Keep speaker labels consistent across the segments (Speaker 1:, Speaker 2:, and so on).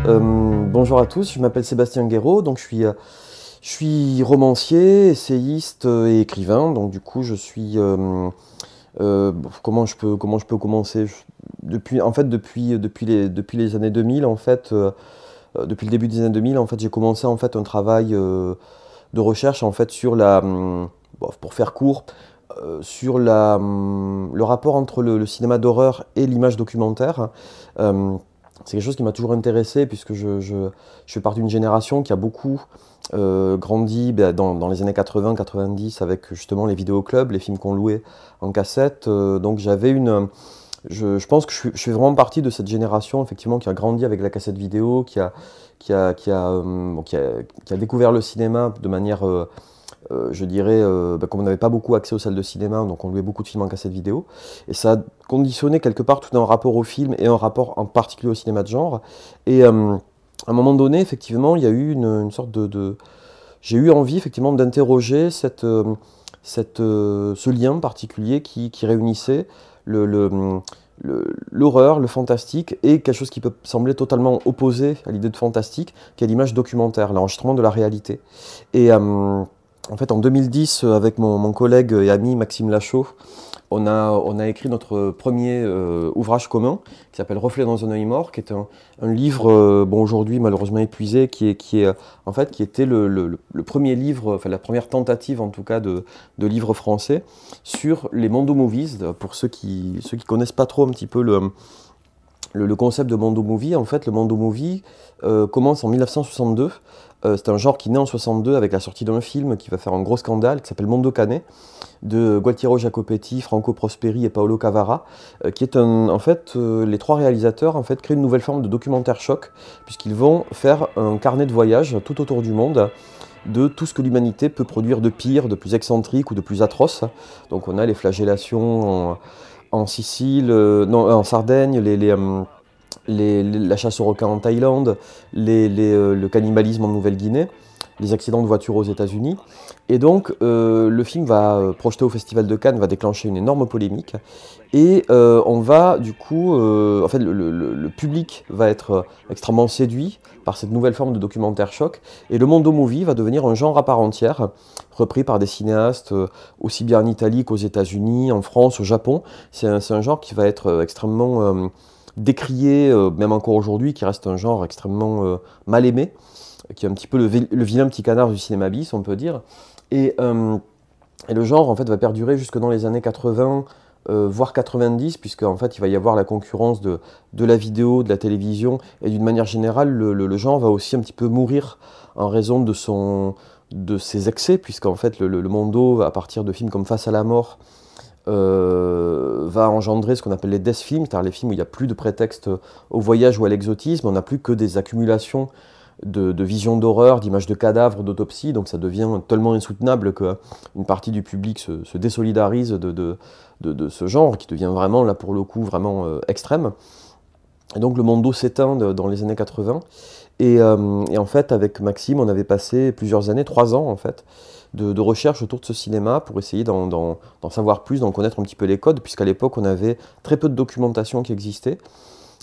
Speaker 1: Bonjour à tous, je m'appelle Sébastien Guéraud, donc je suis romancier, essayiste et écrivain, donc du coup je suis... comment je peux commencer? Depuis les années 2000, depuis le début des années 2000, en fait, j'ai commencé en fait un travail de recherche en fait sur pour faire court, sur le rapport entre le cinéma d'horreur et l'image documentaire. Euh, c'est quelque chose qui m'a toujours intéressé puisque je fais partie d'une génération qui a beaucoup grandi dans les années 80-90 avec justement les vidéoclubs, les films qu'on louait en cassette. Donc je pense que je fais vraiment partie de cette génération effectivement qui a grandi avec la cassette vidéo, qui a découvert le cinéma de manière je dirais, comme on n'avait pas beaucoup accès aux salles de cinéma, donc on louait beaucoup de films en cassette vidéo. Et ça a conditionné quelque part tout un rapport au film et un rapport en particulier au cinéma de genre. Et à un moment donné, effectivement, il y a eu une sorte j'ai eu envie effectivement d'interroger ce lien particulier qui réunissait l'horreur, le fantastique et quelque chose qui peut sembler totalement opposé à l'idée de fantastique, qui est l'image documentaire, l'enregistrement de la réalité. Et en fait, en 2010, avec mon collègue et ami Maxime Lachaud, on a écrit notre premier ouvrage commun qui s'appelle Reflet dans un œil mort, qui est un livre, bon, aujourd'hui malheureusement épuisé, en fait, qui était le premier livre, enfin la première tentative en tout cas de livre français sur les Mondo Movies. Pour ceux qui connaissent pas trop un petit peu le concept de Mondo Movie, en fait, le Mondo Movie commence en 1962. C'est un genre qui naît en 62 avec la sortie d'un film qui va faire un gros scandale, qui s'appelle Mondo Cane, de Gualtiero Jacopetti, Franco Prosperi et Paolo Cavara, qui est en fait, les trois réalisateurs en fait, créent une nouvelle forme de documentaire choc, puisqu'ils vont faire un carnet de voyage tout autour du monde, de tout ce que l'humanité peut produire de pire, de plus excentrique ou de plus atroce. Donc on a les flagellations en Sicile, non, en Sardaigne, la chasse aux requins en Thaïlande, le cannibalisme en Nouvelle-Guinée, les accidents de voiture aux États-Unis. Et donc, le film va projeté au Festival de Cannes, va déclencher une énorme polémique. Et on va, du coup, en fait, le public va être extrêmement séduit par cette nouvelle forme de documentaire choc. Et le Mondo Movie va devenir un genre à part entière, repris par des cinéastes aussi bien en Italie qu'aux États-Unis, en France, au Japon. C'est un genre qui va être extrêmement décrié, même encore aujourd'hui, qui reste un genre extrêmement mal aimé, qui est un petit peu le vilain petit canard du cinéma bis, on peut dire. Et, euh, et le genre, en fait, va perdurer jusque dans les années 80, voire 90, puisque en fait, il va y avoir la concurrence de la vidéo, de la télévision, et d'une manière générale, le genre va aussi un petit peu mourir en raison de ses excès, puisqu'en fait, le mondo, à partir de films comme Face à la mort, va engendrer ce qu'on appelle les death films, c'est-à-dire les films où il n'y a plus de prétexte au voyage ou à l'exotisme, on n'a plus que des accumulations de visions d'horreur, d'images de cadavres, d'autopsies, donc ça devient tellement insoutenable qu'une partie du public se désolidarise de ce genre, qui devient vraiment, là pour le coup, vraiment extrême. Et donc le mondo s'éteint dans les années 80, et en fait, avec Maxime, on avait passé plusieurs années, 3 ans en fait, de recherche autour de ce cinéma pour essayer d'en savoir plus, d'en connaître un petit peu les codes, puisqu'à l'époque, on avait très peu de documentation qui existait.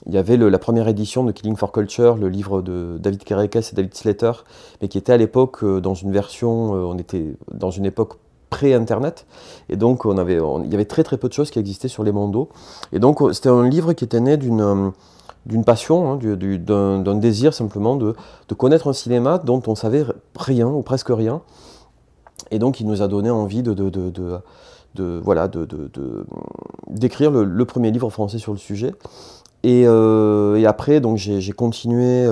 Speaker 1: Il y avait la première édition de Killing for Culture, le livre de David Kerekes et David Slater, mais qui était à l'époque dans une version, on était dans une époque pré-internet, et donc il y avait très très peu de choses qui existaient sur les mondos. Et donc c'était un livre qui était né d'une passion, hein, d'un désir simplement de connaître un cinéma dont on savait rien ou presque rien. Et donc il nous a donné envie voilà, d'écrire le premier livre français sur le sujet. Et après, donc j'ai continué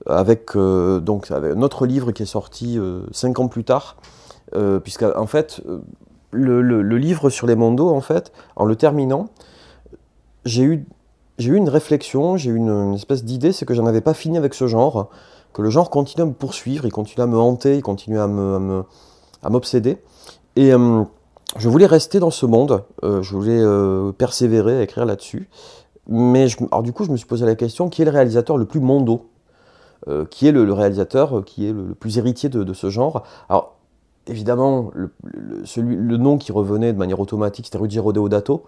Speaker 1: avec un autre livre qui est sorti 5 ans plus tard, puisque en fait, le livre sur les mondos, en fait, en le terminant, j'ai eu, j'ai eu une réflexion, j'ai eu une espèce d'idée, c'est que j'en avais pas fini avec ce genre, que le genre continue à me poursuivre, il continue à me hanter, il continue à m'obséder. Et je voulais rester dans ce monde, je voulais persévérer à écrire là-dessus. Mais alors du coup, je me suis posé la question, qui est le réalisateur le plus mondo? Qui est le réalisateur qui est le plus héritier de ce genre? Alors, évidemment, le nom qui revenait de manière automatique, c'était Ruggero Deodato,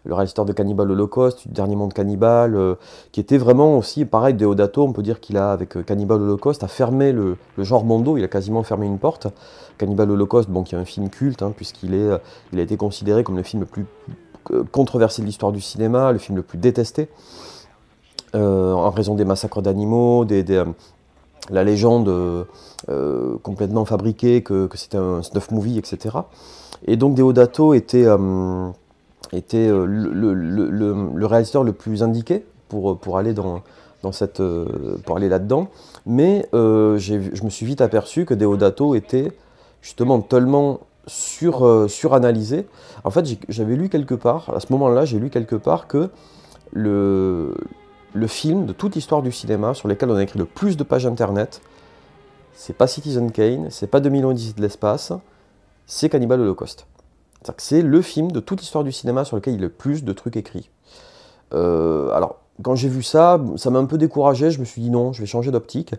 Speaker 1: le réalisateur de Cannibal Holocaust, du Dernier Monde Cannibal, qui était vraiment aussi, pareil, Deodato, on peut dire qu'il a, avec Cannibal Holocaust, a fermé le genre mondo, il a quasiment fermé une porte. Cannibal Holocaust, bon, qui est un film culte, hein, il a été considéré comme le film le plus controversé de l'histoire du cinéma, le film le plus détesté, en raison des massacres d'animaux, la légende complètement fabriquée, que c'était un snuff movie, etc. Et donc Deodato était le réalisateur le plus indiqué pour aller pour aller là-dedans. Mais je me suis vite aperçu que Deodato était justement tellement suranalysé. En fait, j'avais lu quelque part, à ce moment-là, j'ai lu quelque part que le, le film de toute l'histoire du cinéma sur lequel on a écrit le plus de pages internet, c'est pas Citizen Kane, c'est pas 2001 Odyssée de l'espace, c'est Cannibal Holocaust. C'est-à-dire que c'est le film de toute l'histoire du cinéma sur lequel il y a le plus de trucs écrits. Alors, quand j'ai vu ça, ça m'a un peu découragé, je me suis dit non, je vais changer d'optique.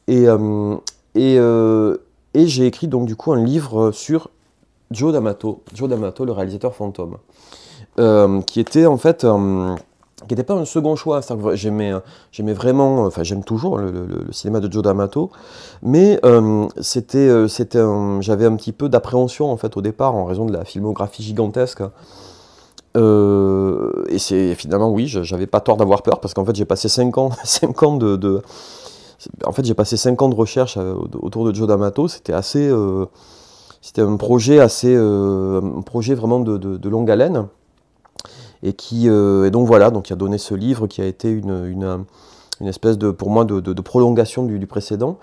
Speaker 1: Et, euh, et, euh, et j'ai écrit donc du coup un livre sur Joe D'Amato, le réalisateur fantôme, qui était en fait qui n'était pas un second choix. J'aimais vraiment, enfin j'aime toujours le cinéma de Joe D'Amato, mais j'avais un petit peu d'appréhension en fait au départ en raison de la filmographie gigantesque. Et c'est finalement oui, j'avais pas tort d'avoir peur parce qu'en fait j'ai passé 5 ans, 5 ans en fait j'ai passé 5 ans de recherche autour de Joe D'Amato. C'était un projet vraiment de longue haleine. Et donc voilà, donc il a donné ce livre qui a été une espèce de, pour moi, de prolongation du précédent.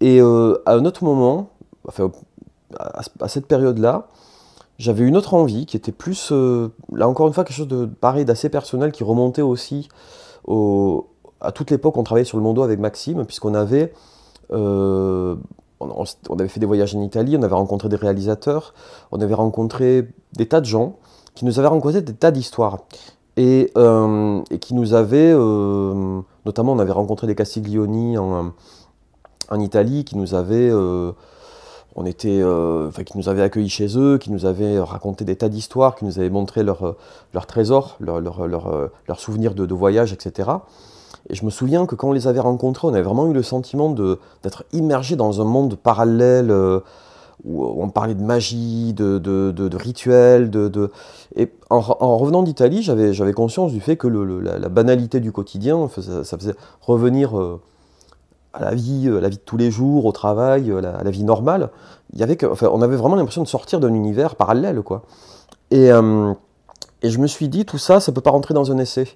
Speaker 1: Et à un autre moment, enfin, à cette période-là, j'avais une autre envie qui était plus, là encore une fois, quelque chose de pareil, d'assez personnel, qui remontait aussi à toute l'époque où on travaillait sur le Mondo avec Maxime, puisqu'on avait, euh, on avait fait des voyages en Italie, on avait rencontré des réalisateurs, on avait rencontré des tas de gens qui nous avaient raconté des tas d'histoires. Et qui nous avaient, notamment on avait rencontré des Castiglioni en Italie, qui nous avaient, enfin, qui nous avaient accueillis chez eux, qui nous avaient raconté des tas d'histoires, qui nous avaient montré leurs trésors, leurs souvenirs de voyage, etc. Et je me souviens que quand on les avait rencontrés, on avait vraiment eu le sentiment d'être immergé dans un monde parallèle, où on parlait de magie, de rituels, et en revenant d'Italie, j'avais conscience du fait que la banalité du quotidien, ça faisait revenir à la vie de tous les jours, au travail, à la vie normale. Enfin, on avait vraiment l'impression de sortir d'un univers parallèle, quoi. Et je me suis dit, tout ça, ça peut pas rentrer dans un essai.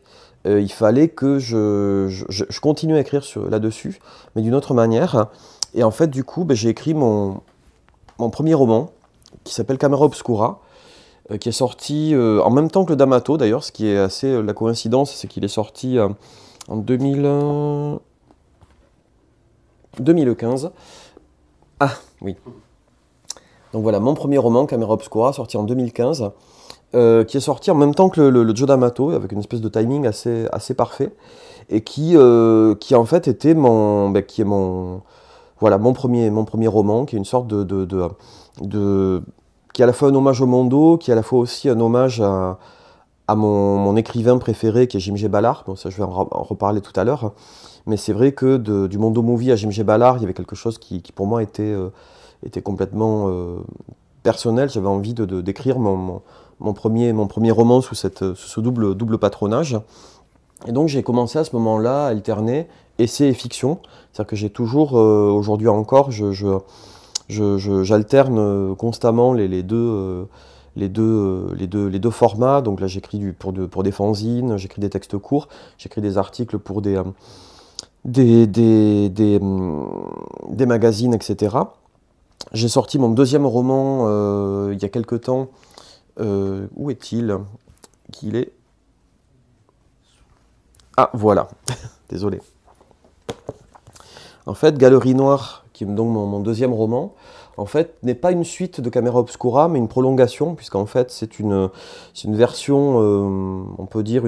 Speaker 1: Il fallait que je continue à écrire là-dessus, mais d'une autre manière. Et en fait, du coup, ben, j'ai écrit mon premier roman, qui s'appelle Camera Obscura, qui est sorti en même temps que le D'Amato, d'ailleurs, ce qui est assez la coïncidence, c'est qu'il est sorti en 2015. Ah, oui. Donc voilà, mon premier roman, Camera Obscura, sorti en 2015, qui est sorti en même temps que le Joe D'Amato, avec une espèce de timing assez parfait, et qui en fait était qui est voilà, mon premier roman, qui est une sorte qui est à la fois un hommage au Mondo, qui est à la fois aussi un hommage à mon écrivain préféré, qui est Jim J. Ballard. Bon, ça, je vais en reparler tout à l'heure. Mais c'est vrai que du Mondo Movie à Jim J. Ballard, il y avait quelque chose qui pour moi était complètement personnel. J'avais envie d'écrire mon premier roman sous ce double patronage. Et donc j'ai commencé à ce moment-là à alterner essai et fiction. C'est-à-dire que j'ai toujours, aujourd'hui encore, j'alterne constamment les deux formats. Donc là j'écris pour des fanzines, j'écris des textes courts, j'écris des articles pour des magazines, etc. J'ai sorti mon deuxième roman il y a quelque temps. Où est-il? Qu'il est? Ah, voilà. Désolé. En fait, Galerie Noire, qui est donc mon deuxième roman, en fait, n'est pas une suite de Camera Obscura, mais une prolongation, puisqu'en fait, c'est une version, on peut dire,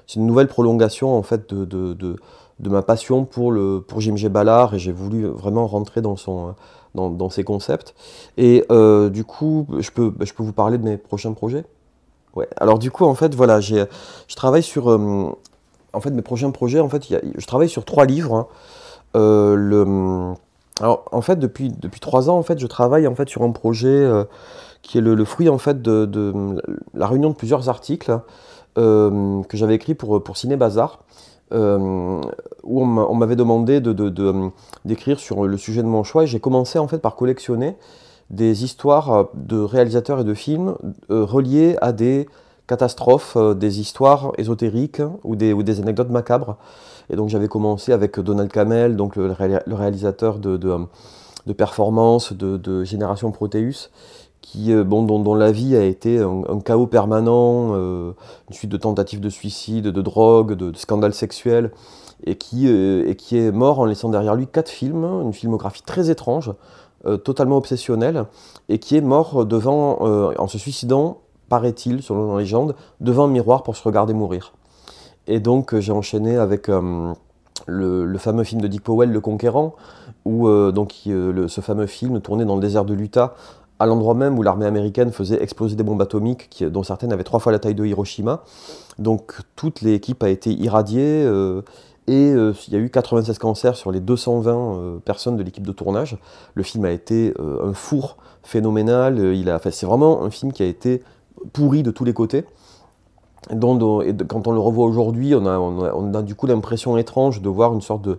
Speaker 1: c'est une nouvelle prolongation, en fait, de ma passion pour Jim J. Ballard, et j'ai voulu vraiment rentrer dans dans ces concepts. Et du coup, je peux vous parler de mes prochains projets. Ouais. Alors du coup, en fait, voilà, je travaille sur, en fait, mes prochains projets. En fait, je travaille sur 3 livres. Hein. Alors, en fait, depuis 3 ans, en fait, je travaille en fait sur un projet qui est le fruit en fait de la réunion de plusieurs articles que j'avais écrits pour Ciné Bazar, euh, où on m'avait demandé d'écrire sur le sujet de mon choix. Et j'ai commencé en fait par collectionner des histoires de réalisateurs et de films reliées à des catastrophes, des histoires ésotériques ou des anecdotes macabres. Et donc j'avais commencé avec Donald Cammell, donc le réalisateur de Performance, de Génération Proteus, dont la vie a été un chaos permanent, une suite de tentatives de suicide, de drogue, de scandales sexuels, et qui est mort en laissant derrière lui 4 films, une filmographie très étrange, totalement obsessionnelle, et qui est mort en se suicidant, paraît-il, selon la légende, devant un miroir pour se regarder mourir. Et donc j'ai enchaîné avec le fameux film de Dick Powell, Le Conquérant, où ce fameux film tourné dans le désert de l'Utah, à l'endroit même où l'armée américaine faisait exploser des bombes atomiques, dont certaines avaient 3 fois la taille de Hiroshima. Donc toute l'équipe a été irradiée, il y a eu 96 cancers sur les 220 personnes de l'équipe de tournage. Le film a été un four phénoménal, c'est vraiment un film qui a été pourri de tous les côtés. Quand on le revoit aujourd'hui, on a du coup l'impression étrange de voir une sorte de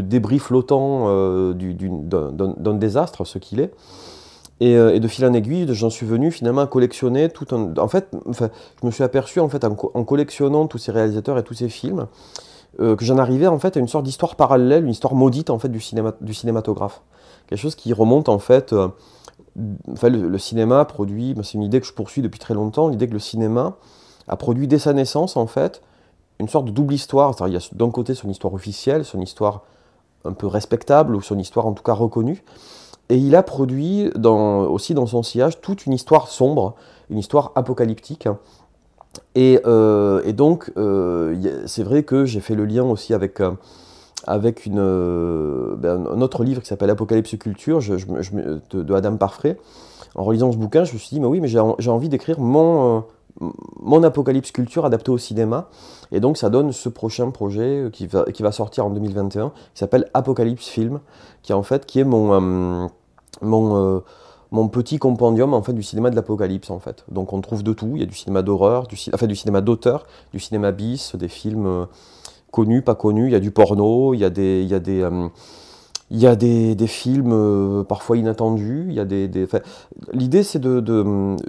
Speaker 1: débris flottant d'un désastre, ce qu'il est. Et de fil en aiguille, j'en suis venu finalement à collectionner je me suis aperçu en fait en collectionnant tous ces réalisateurs et tous ces films que j'en arrivais en fait à une sorte d'histoire parallèle, une histoire maudite en fait du cinématographe. Quelque chose qui remonte en fait. Le cinéma produit, c'est une idée que je poursuis depuis très longtemps, l'idée que le cinéma a produit dès sa naissance en fait une sorte de double histoire. C'est-à-dire, il y a d'un côté son histoire officielle, son histoire un peu respectable ou son histoire en tout cas reconnue. Et il a produit aussi dans son sillage toute une histoire sombre, une histoire apocalyptique. Et donc, c'est vrai que j'ai fait le lien aussi avec un autre livre qui s'appelle Apocalypse Culture de Adam Parfrey. En relisant ce bouquin, je me suis dit, mais oui, mais j'ai envie d'écrire mon Apocalypse Culture adapté au cinéma. Et donc ça donne ce prochain projet qui va sortir en 2021, qui s'appelle Apocalypse Film, qui est mon petit compendium en fait du cinéma de l'apocalypse en fait. Donc on trouve de tout, il y a du cinéma d'horreur, du cinéma d'auteur, du cinéma bis, des films connus, pas connus, il y a du porno, il y a des films parfois inattendus, l'idée c'est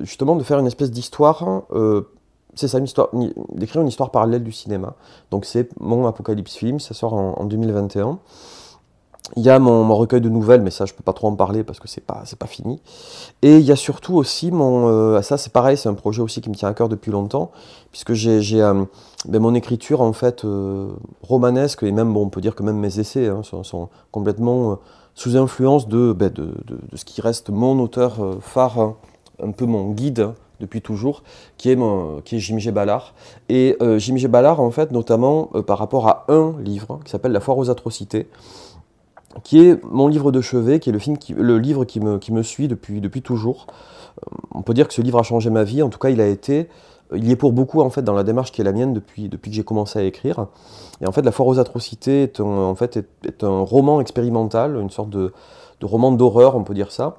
Speaker 1: justement de faire une espèce d'histoire, c'est ça, d'écrire une histoire parallèle du cinéma. Donc c'est mon Apocalypse Film, ça sort en 2021. Il y a mon recueil de nouvelles, mais ça je peux pas trop en parler parce que c'est pas fini. Et il y a surtout aussi ça c'est pareil, c'est un projet aussi qui me tient à cœur depuis longtemps, puisque j'ai mon écriture en fait romanesque, et même on peut dire que même mes essais sont complètement sous influence de ce qui reste mon auteur phare, un peu mon guide depuis toujours, qui est Jim G. Ballard. Et Jim G. Ballard en fait notamment par rapport à un livre qui s'appelle La Foire aux atrocités, qui est mon livre de chevet, qui est le livre qui me suit depuis toujours. On peut dire que ce livre a changé ma vie, en tout cas il y est pour beaucoup en fait dans la démarche qui est la mienne depuis que j'ai commencé à écrire. Et en fait La Foire aux atrocités est un roman expérimental, une sorte de roman d'horreur, on peut dire ça,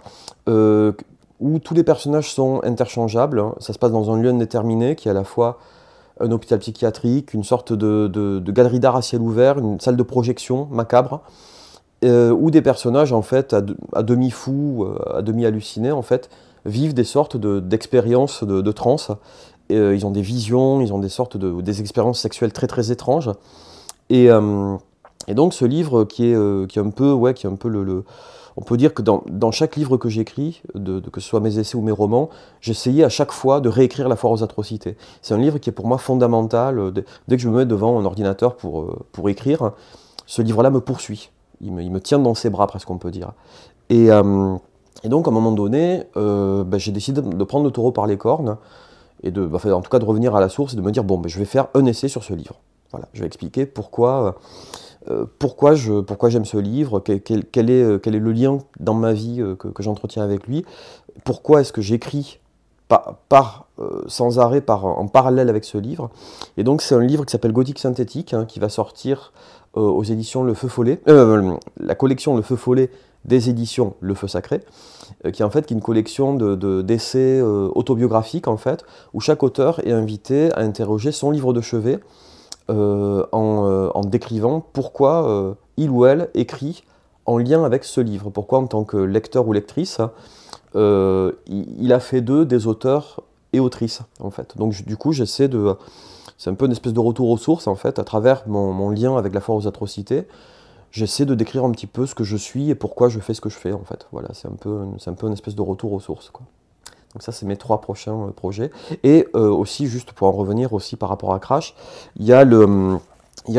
Speaker 1: où tous les personnages sont interchangeables. Ça se passe dans un lieu indéterminé qui est à la fois un hôpital psychiatrique, une sorte de galerie d'art à ciel ouvert, une salle de projection macabre, où des personnages en fait à demi fous, à demi hallucinés en fait, vivent des sortes d'expériences de transe. Ils ont des visions, ils ont des expériences sexuelles très très étranges. Et donc ce livre qui est un peu on peut dire que dans chaque livre que j'écris, que ce soit mes essais ou mes romans, j'essayais à chaque fois de réécrire La Foire aux atrocités. C'est un livre qui est pour moi fondamental. Dès que je me mets devant un ordinateur pour écrire, ce livre-là me poursuit. Il me tient dans ses bras, presque, on peut dire. Et donc, à un moment donné, j'ai décidé de prendre le taureau par les cornes, et en tout cas de revenir à la source, et de me dire, bon, je vais faire un essai sur ce livre. Voilà, je vais expliquer pourquoi pourquoi j'aime ce livre, quel est le lien dans ma vie que j'entretiens avec lui, pourquoi est-ce que j'écris sans arrêt, en parallèle avec ce livre. Et donc c'est un livre qui s'appelle Gothique synthétique, hein, qui va sortir aux éditions Le Feu Follet, la collection Le Feu Follet des éditions Le Feu Sacré, qui est en fait une collection d'essais autobiographiques, en fait, où chaque auteur est invité à interroger son livre de chevet en décrivant pourquoi il ou elle écrit en lien avec ce livre, pourquoi en tant que lecteur ou lectrice, il a fait d'eux des auteurs et autrices, en fait. Donc du coup, c'est un peu une espèce de retour aux sources, en fait, à travers mon lien avec la foire aux atrocités. J'essaie de décrire un petit peu ce que je suis et pourquoi je fais ce que je fais, en fait. Voilà, c'est un peu une espèce de retour aux sources, quoi. Donc ça, c'est mes 3 prochains projets. Et aussi, juste pour en revenir aussi par rapport à Crash, il y a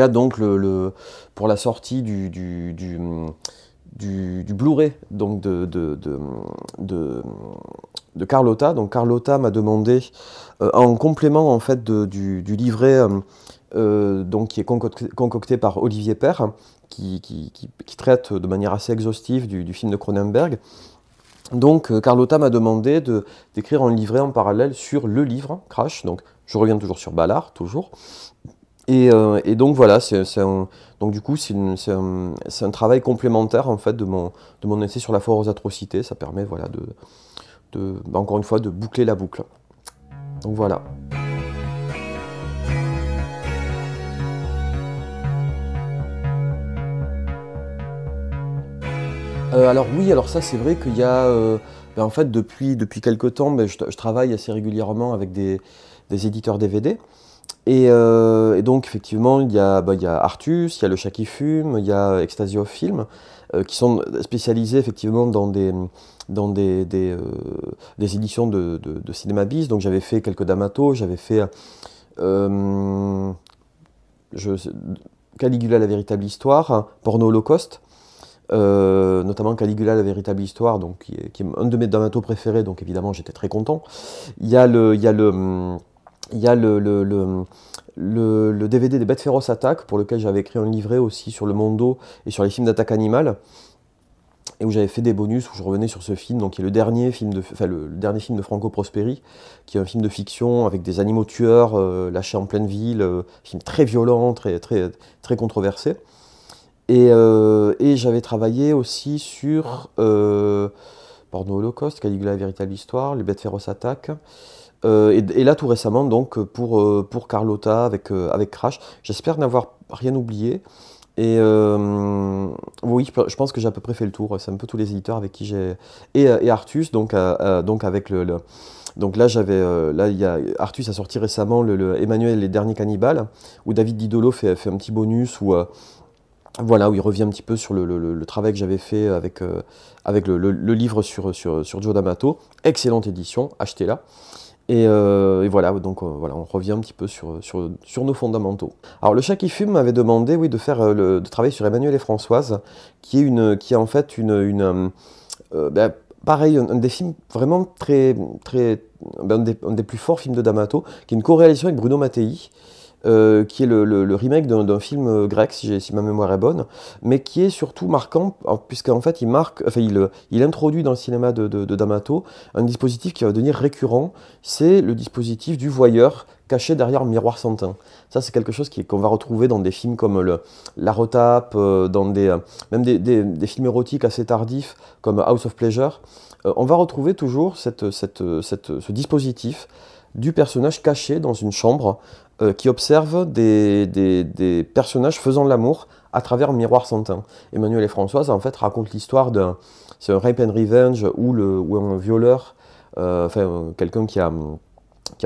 Speaker 1: donc pour la sortie du Blu-ray donc de Carlotta. Donc Carlotta m'a demandé, en complément en fait du livret donc, qui est concocté par Olivier Père, qui traite de manière assez exhaustive du film de Cronenberg. Donc Carlotta m'a demandé d'écrire un livret en parallèle sur le livre Crash. Donc je reviens toujours sur Ballard, toujours. Et donc voilà, donc du coup c'est un travail complémentaire en fait de mon essai sur la foire aux atrocités. Ça permet voilà encore une fois de boucler la boucle. Donc voilà. Alors oui, alors ça c'est vrai qu'il y a, en fait depuis quelque temps, je travaille assez régulièrement avec des éditeurs DVD. Et donc effectivement il y a Artus, il y a Le Chat qui fume, il y a Ecstasy of Film, qui sont spécialisés effectivement dans des éditions de cinéma bis. Donc j'avais fait quelques D'Amato, j'avais fait Caligula la véritable histoire, Porno Holocauste. Notamment Caligula la véritable histoire, donc, qui est un de mes D'Amato préférés, donc évidemment j'étais très content. Il y a le DVD des Bêtes féroces attaques, pour lequel j'avais écrit un livret aussi sur le Mondo et sur les films d'attaque animale, et où j'avais fait des bonus où je revenais sur ce film, donc qui est le dernier film de Franco Prosperi, qui est un film de fiction avec des animaux tueurs lâchés en pleine ville, film très violent, très controversé. Et j'avais travaillé aussi sur Porno Holocauste, Caligula la véritable histoire, Les Bêtes féroces attaques. Et là tout récemment donc pour Carlotta avec Crash. J'espère n'avoir rien oublié. Et oui, je pense que j'ai à peu près fait le tour. C'est un peu tous les éditeurs avec qui j'ai... Et Artus, donc avec donc là, Artus a sorti récemment le Emmanuel et les derniers cannibales, où David Didolo fait un petit bonus où il revient un petit peu sur le travail que j'avais fait avec le livre sur Joe D'Amato. Excellente édition, achetez-la. Et voilà, donc on revient un petit peu sur nos fondamentaux. Alors Le Chat qui fume m'avait demandé de travailler sur Emmanuel et Françoise, qui est en fait pareil, un des films vraiment un des plus forts films de D'Amato, qui est une co-réalisation avec Bruno Mattei, qui est le remake d'un film grec, si ma mémoire est bonne, mais qui est surtout marquant, puisqu'en fait il introduit dans le cinéma de D'Amato un dispositif qui va devenir récurrent, c'est le dispositif du voyeur caché derrière un miroir sans teint. Ça c'est quelque chose qu'on va retrouver dans des films comme La Retape, dans même des films érotiques assez tardifs comme House of Pleasure. On va retrouver toujours ce dispositif du personnage caché dans une chambre qui observe des personnages faisant l'amour à travers un miroir sans teint. Emmanuel et Françoise en fait racontent l'histoire c'est un rape and revenge où un violeur, quelqu'un qui a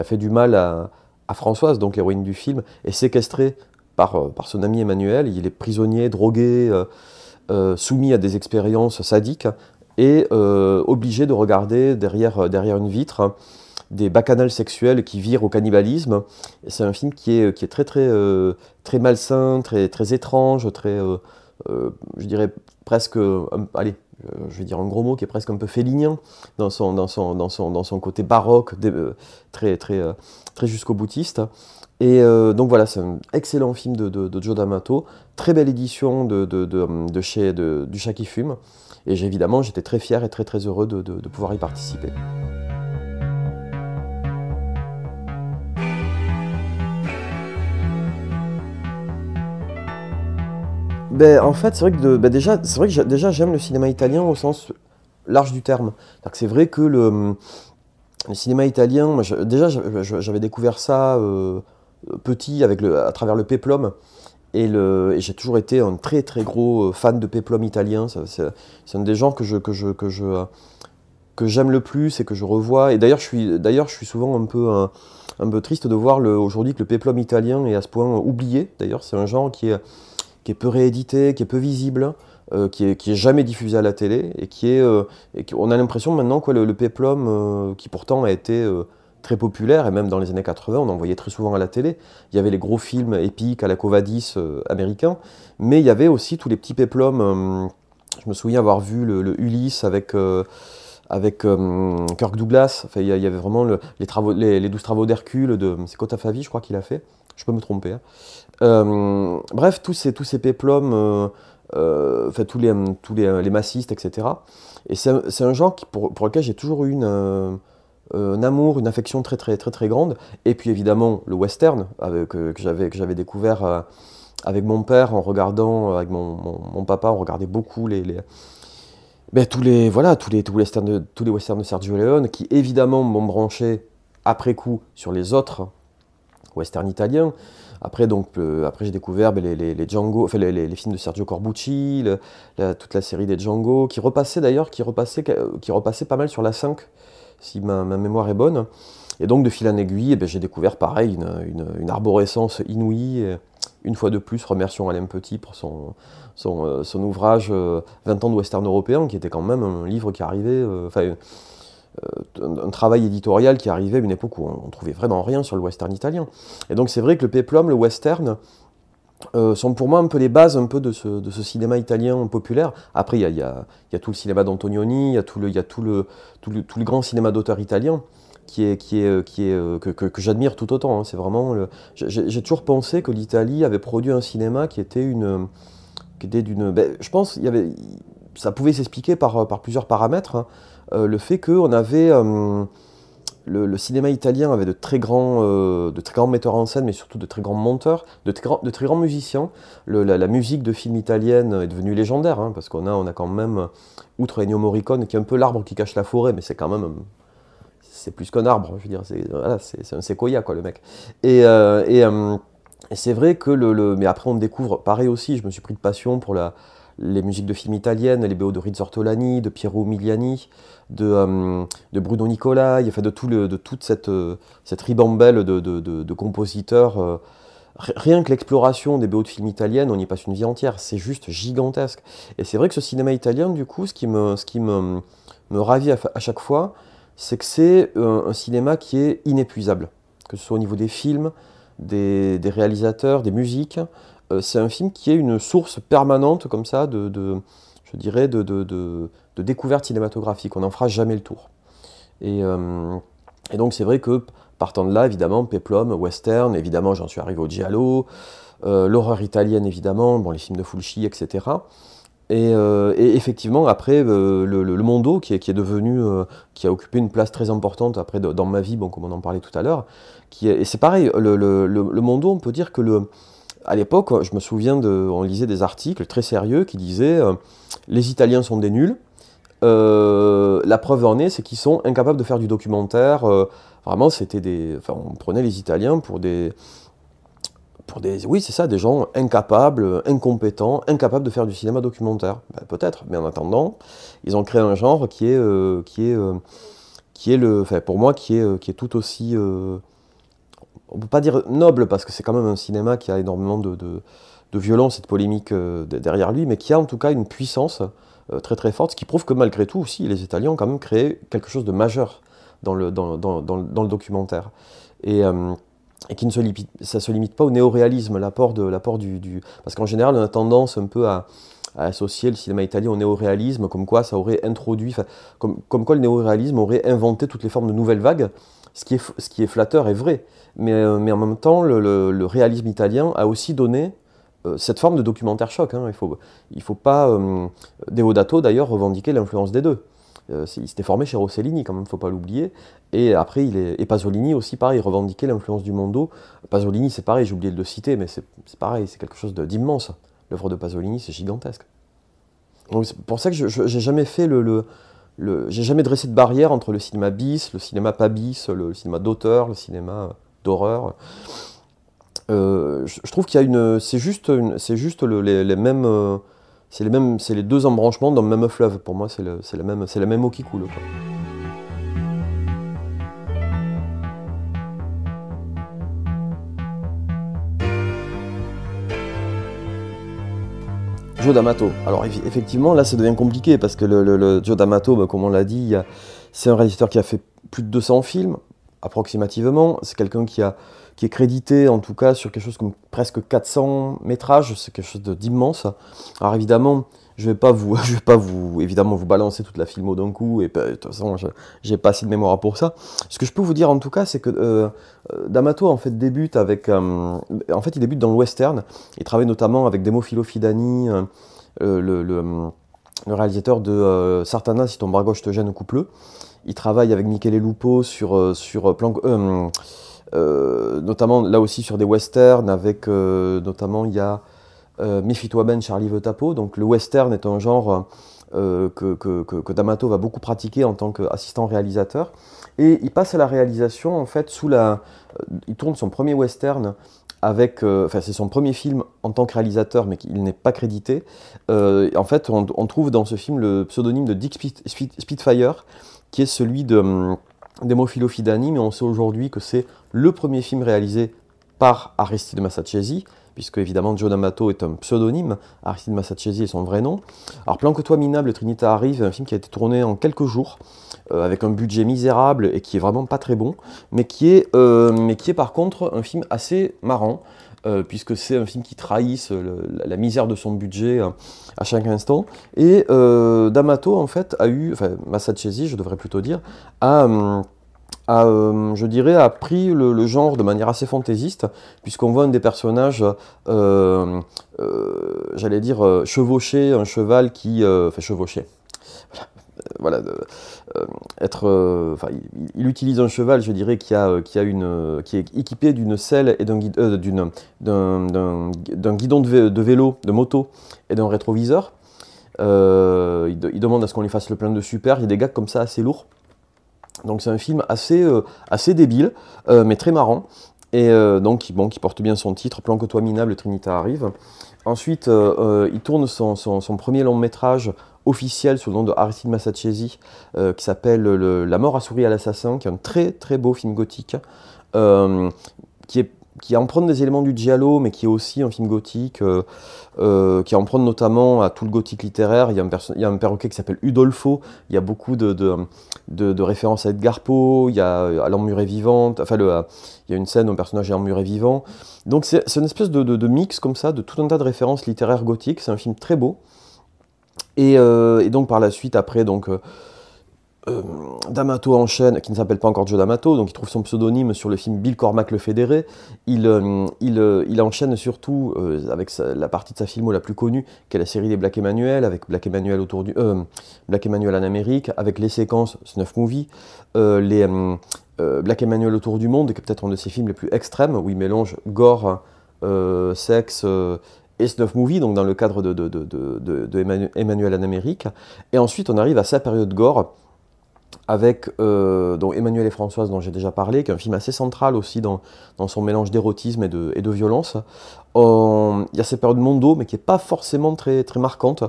Speaker 1: fait du mal à Françoise, donc l'héroïne du film, est séquestré par son ami Emmanuel. Il est prisonnier, drogué, soumis à des expériences sadiques et obligé de regarder derrière une vitre des bacchanales sexuels qui virent au cannibalisme. C'est un film qui est très malsain, très étrange, je dirais presque, je vais dire un gros mot, qui est presque un peu félinien dans son côté baroque, très, très, très jusqu'au boutiste. Et donc voilà, c'est un excellent film de Joe D'Amato, très belle édition du Chat qui fume. Et évidemment, j'étais très fier et très très heureux de pouvoir y participer. Ben, en fait, c'est vrai que, ben déjà, c'est vrai que déjà j'aime le cinéma italien au sens large du terme. C'est vrai que le cinéma italien, moi, déjà j'avais découvert ça petit à travers le péplum. Et j'ai toujours été un très très gros fan de péplum italien. C'est un des genres que j'aime le plus et que je revois. Et d'ailleurs, je suis souvent un peu triste de voir aujourd'hui que le péplum italien est à ce point oublié. D'ailleurs, c'est un genre qui est peu réédité, qui est peu visible, qui est jamais diffusé à la télé, on a l'impression maintenant que le péplum, qui pourtant a été très populaire, et même dans les années 80, on en voyait très souvent à la télé. Il y avait les gros films épiques à la Quo Vadis américains, mais il y avait aussi tous les petits péplums. Je me souviens avoir vu le Ulysse avec Kirk Douglas. Enfin, il y avait vraiment les 12 travaux d'Hercule, c'est Kotafavi, je crois qu'il a fait. Je peux me tromper, hein. Bref, tous ces péplums, enfin, les massistes, etc. Et c'est un genre pour lequel j'ai toujours eu un amour, une affection très très très très grande. Et puis évidemment le western que j'avais découvert avec mon père en regardant, avec mon papa, on regardait beaucoup ben, tous les westerns de Sergio Leone, qui évidemment m'ont branché après coup sur les autres westerns italiens. Après, après j'ai découvert ben, les Django, enfin, les films de Sergio Corbucci, toute la série des Django, qui repassait d'ailleurs, qui repassait pas mal sur la 5, si ma mémoire est bonne. Et donc de fil en aiguille, eh ben, j'ai découvert pareil une arborescence inouïe. Et une fois de plus, remercions Alain Petit pour son ouvrage 20 ans de western européen, qui était quand même un livre qui arrivait, un travail éditorial qui arrivait à une époque où on trouvait vraiment rien sur le western italien. Et donc c'est vrai que le péplum, le western, sont pour moi un peu les bases un peu de ce cinéma italien populaire. Après, il y a tout le cinéma d'Antonioni, il y a tout le grand cinéma d'auteur italien que j'admire tout autant, hein. C'est vraiment j'ai toujours pensé que l'Italie avait produit un cinéma qui était d'une. Ben, je pense ça pouvait s'expliquer par plusieurs paramètres, hein. Le fait qu'on avait le cinéma italien avait de très grands metteurs en scène, mais surtout de très grands monteurs, de très grands musiciens. La musique de film italienne est devenue légendaire, hein, parce qu'on a quand même, outre Ennio Morricone, qui est un peu l'arbre qui cache la forêt, mais c'est quand même, c'est plus qu'un arbre, je veux dire, c'est un séquoia, quoi, le mec. Et c'est vrai que mais après on découvre, pareil aussi, je me suis pris de passion pour les musiques de films italiennes, les BO de Riz Ortolani, de Piero Umiliani, de Bruno Nicolai, enfin de toute cette ribambelle de compositeurs. Rien que l'exploration des BO de films italiennes, on y passe une vie entière, c'est juste gigantesque. Et c'est vrai que ce cinéma italien, du coup, ce qui me ravit à chaque fois, c'est que c'est un cinéma qui est inépuisable, que ce soit au niveau des films, des réalisateurs, des musiques. C'est un film qui est une source permanente, comme ça, je dirais, de découverte cinématographique. On n'en fera jamais le tour. Et donc c'est vrai que, partant de là, évidemment, péplum, western, évidemment, j'en suis arrivé au giallo, l'horreur italienne, évidemment, bon, les films de Fulci, etc. Et effectivement, après, le mondo, qui est devenu, qui a occupé une place très importante après dans ma vie, bon, comme on en parlait tout à l'heure, et c'est pareil, le mondo, on peut dire que à l'époque, je me souviens, on lisait des articles très sérieux qui disaient les Italiens sont des nuls. La preuve en est, c'est qu'ils sont incapables de faire du documentaire. Vraiment, on prenait les Italiens pour des, oui, c'est ça, des gens incapables, incompétents, incapables de faire du cinéma documentaire. Ben, peut-être, mais en attendant, ils ont créé un genre enfin, pour moi, qui est tout aussi, on peut pas dire noble, parce que c'est quand même un cinéma qui a énormément de violence et de polémique derrière lui, mais qui a en tout cas une puissance très très forte, ce qui prouve que malgré tout aussi, les Italiens ont quand même créé quelque chose de majeur dans le documentaire. Et qui ça se limite pas au néoréalisme, l'apport du... Parce qu'en général, on a tendance un peu à associer le cinéma italien au néoréalisme, comme quoi ça aurait introduit, comme quoi le néoréalisme aurait inventé toutes les formes de nouvelles vagues, ce qui est flatteur et vrai. Mais en même temps, le réalisme italien a aussi donné cette forme de documentaire choc. Hein. Il faut pas, Deodato d'ailleurs, revendiquer l'influence des deux. Il s'était formé chez Rossellini, quand même, il ne faut pas l'oublier. Et après, et Pasolini aussi, pareil, revendiquait l'influence du Mondo. Pasolini, c'est pareil, j'ai oublié de le citer, mais c'est pareil, c'est quelque chose d'immense. L'œuvre de Pasolini, c'est gigantesque. Donc c'est pour ça que j'ai jamais fait j'ai jamais dressé de barrière entre le cinéma bis, le cinéma pas bis, le cinéma d'auteur, le cinéma d'horreur. Je trouve qu'il y a c'est juste les mêmes, c'est les deux embranchements d'un même fleuve. Pour moi, c'est la même eau qui coule, quoi. Joe D'Amato. Alors effectivement, là, ça devient compliqué parce que le Joe D'Amato, bah, comme on l'a dit, c'est un réalisateur qui a fait plus de 200 films, approximativement. C'est quelqu'un qui est crédité, en tout cas, sur quelque chose comme presque 400 métrages. C'est quelque chose d'immense. Alors évidemment, je vais pas évidemment vous balancer toute la filmo d'un coup. Et de toute façon, j'ai pas assez de mémoire pour ça. Ce que je peux vous dire, en tout cas, c'est que D'Amato, en fait, débute il débute dans le western. Il travaille notamment avec Demofilo Fidani, le réalisateur de Sartana, si ton bras gauche te gêne, coupe-le. Il travaille avec Michele Lupo notamment là aussi sur des westerns, avec notamment il y a Méfie-toi Ben, Charlie veut ta peau. Donc le western est un genre que D'Amato va beaucoup pratiquer en tant qu'assistant réalisateur. Et il passe à la réalisation, en fait, il tourne son premier western avec, c'est son premier film en tant que réalisateur, mais il n'est pas crédité. En fait, on trouve dans ce film le pseudonyme de Dick Spitfire, qui est celui de Demofilo Fidani, mais on sait aujourd'hui que c'est le premier film réalisé par Aristide Massachesi, puisque évidemment Joe D'Amato est un pseudonyme, Aristide Massachesi est son vrai nom. Alors Planque-toi minable, Trinita arrive, un film qui a été tourné en quelques jours, avec un budget misérable et qui est vraiment pas très bon, mais qui est par contre un film assez marrant, puisque c'est un film qui trahisse la misère de son budget à chaque instant. Et D'Amato, en fait, Massachesi, je devrais plutôt dire, je dirais, a pris le genre de manière assez fantaisiste, puisqu'on voit un des personnages, j'allais dire, chevaucher un cheval chevaucher. Voilà, il utilise un cheval, je dirais, qui est équipé d'une selle et d'un guidon de vélo, de moto et d'un rétroviseur. Il demande à ce qu'on lui fasse le plein de super. Il y a des gags comme ça assez lourds. Donc c'est un film assez débile, mais très marrant. Et qui porte bien son titre, Planque-toi minable, Trinita arrive. Ensuite, il tourne son premier long métrage officiel sous le nom de Aristide Massachesi, qui s'appelle La mort a souri à l'assassin, qui est un très très beau film gothique, qui emprunte des éléments du giallo, mais qui est aussi un film gothique, qui emprunte notamment à tout le gothique littéraire. Il y a un perroquet qui s'appelle Udolpho, il y a beaucoup de références à Edgar Poe, il y a à l'emmurée vivante, il y a une scène où un personnage est emmuré vivant. Donc c'est une espèce de mix comme ça, de tout un tas de références littéraires gothiques. C'est un film très beau. Et donc par la suite, après, D'Amato enchaîne, qui ne s'appelle pas encore Joe D'Amato, donc il trouve son pseudonyme sur le film Bill Cormac le Fédéré. Il enchaîne surtout avec la partie de sa filmo la plus connue, qui est la série des Black Emanuel, avec Black Emanuel Black Emanuel en Amérique, avec les séquences Snuff Movie, Black Emanuel autour du monde, qui est peut-être un de ses films les plus extrêmes, où il mélange gore, sexe et Snuff Movie, donc dans le cadre de Emmanuel en Amérique. Et ensuite, on arrive à sa période gore, avec Emmanuel et Françoise, dont j'ai déjà parlé, qui est un film assez central aussi dans son mélange d'érotisme et de violence. Il y a cette période Mondo, mais qui n'est pas forcément très, très marquante,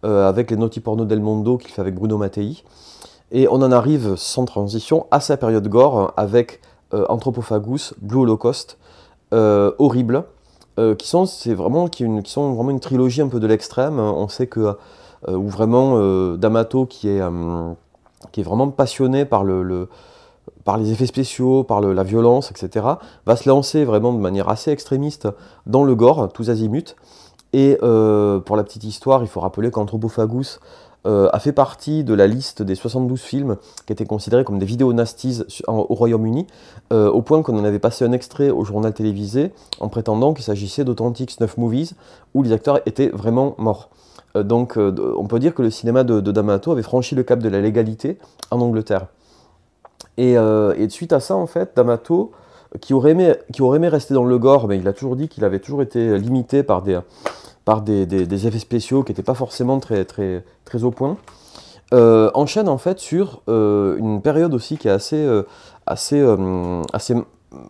Speaker 1: avec les Naughty Porno del Mondo qu'il fait avec Bruno Mattei. Et on en arrive, sans transition, à sa période gore, avec Anthropophagus, Blue Holocaust, Horrible, qui sont vraiment une trilogie un peu de l'extrême. On sait que, où vraiment D'Amato, qui est vraiment passionné par les effets spéciaux, par la violence, etc., va se lancer vraiment de manière assez extrémiste dans le gore, tous azimuts. Et pour la petite histoire, il faut rappeler qu'Anthropophagus a fait partie de la liste des 72 films qui étaient considérés comme des vidéos nasties au Royaume-Uni, au point qu'on en avait passé un extrait au journal télévisé en prétendant qu'il s'agissait d'authentiques snuff movies où les acteurs étaient vraiment morts. Donc on peut dire que le cinéma de D'Amato avait franchi le cap de la légalité en Angleterre. Et suite à ça, en fait, D'Amato, qui aurait aimé rester dans le gore, mais il a toujours dit qu'il avait toujours été limité par des effets spéciaux qui n'étaient pas forcément très au point, enchaîne en fait sur une période aussi qui est assez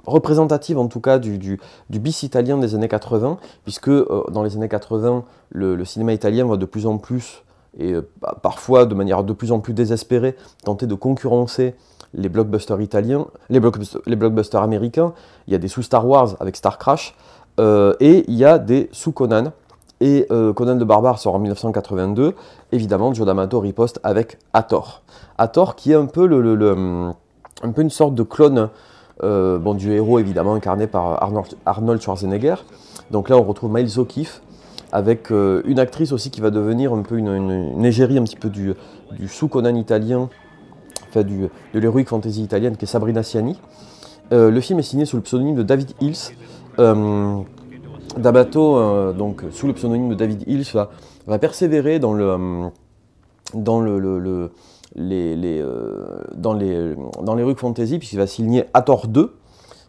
Speaker 1: représentative en tout cas du bis italien des années 80, puisque dans les années 80, le cinéma italien va de plus en plus, et parfois de manière de plus en plus désespérée, tenter de concurrencer les blockbusters italiens, les blockbusters américains. Il y a des sous Star Wars avec Star Crash, et il y a des sous Conan. Et Conan le Barbare sort en 1982, évidemment Joe D'Amato riposte avec Hathor. Hathor qui est un peu, un peu une sorte de clone du héros évidemment incarné par Arnold Schwarzenegger. Donc là on retrouve Miles O'Keeffe avec une actrice aussi qui va devenir un peu une égérie un petit peu du sous-Conan italien, enfin de l'heroic fantasy italienne qui est Sabrina Ciani. Le film est signé sous le pseudonyme de David Hills. D'Amato, donc sous le pseudonyme de David Hills, va persévérer dans l'heroic fantasy, puisqu'il va signer Hathor 2,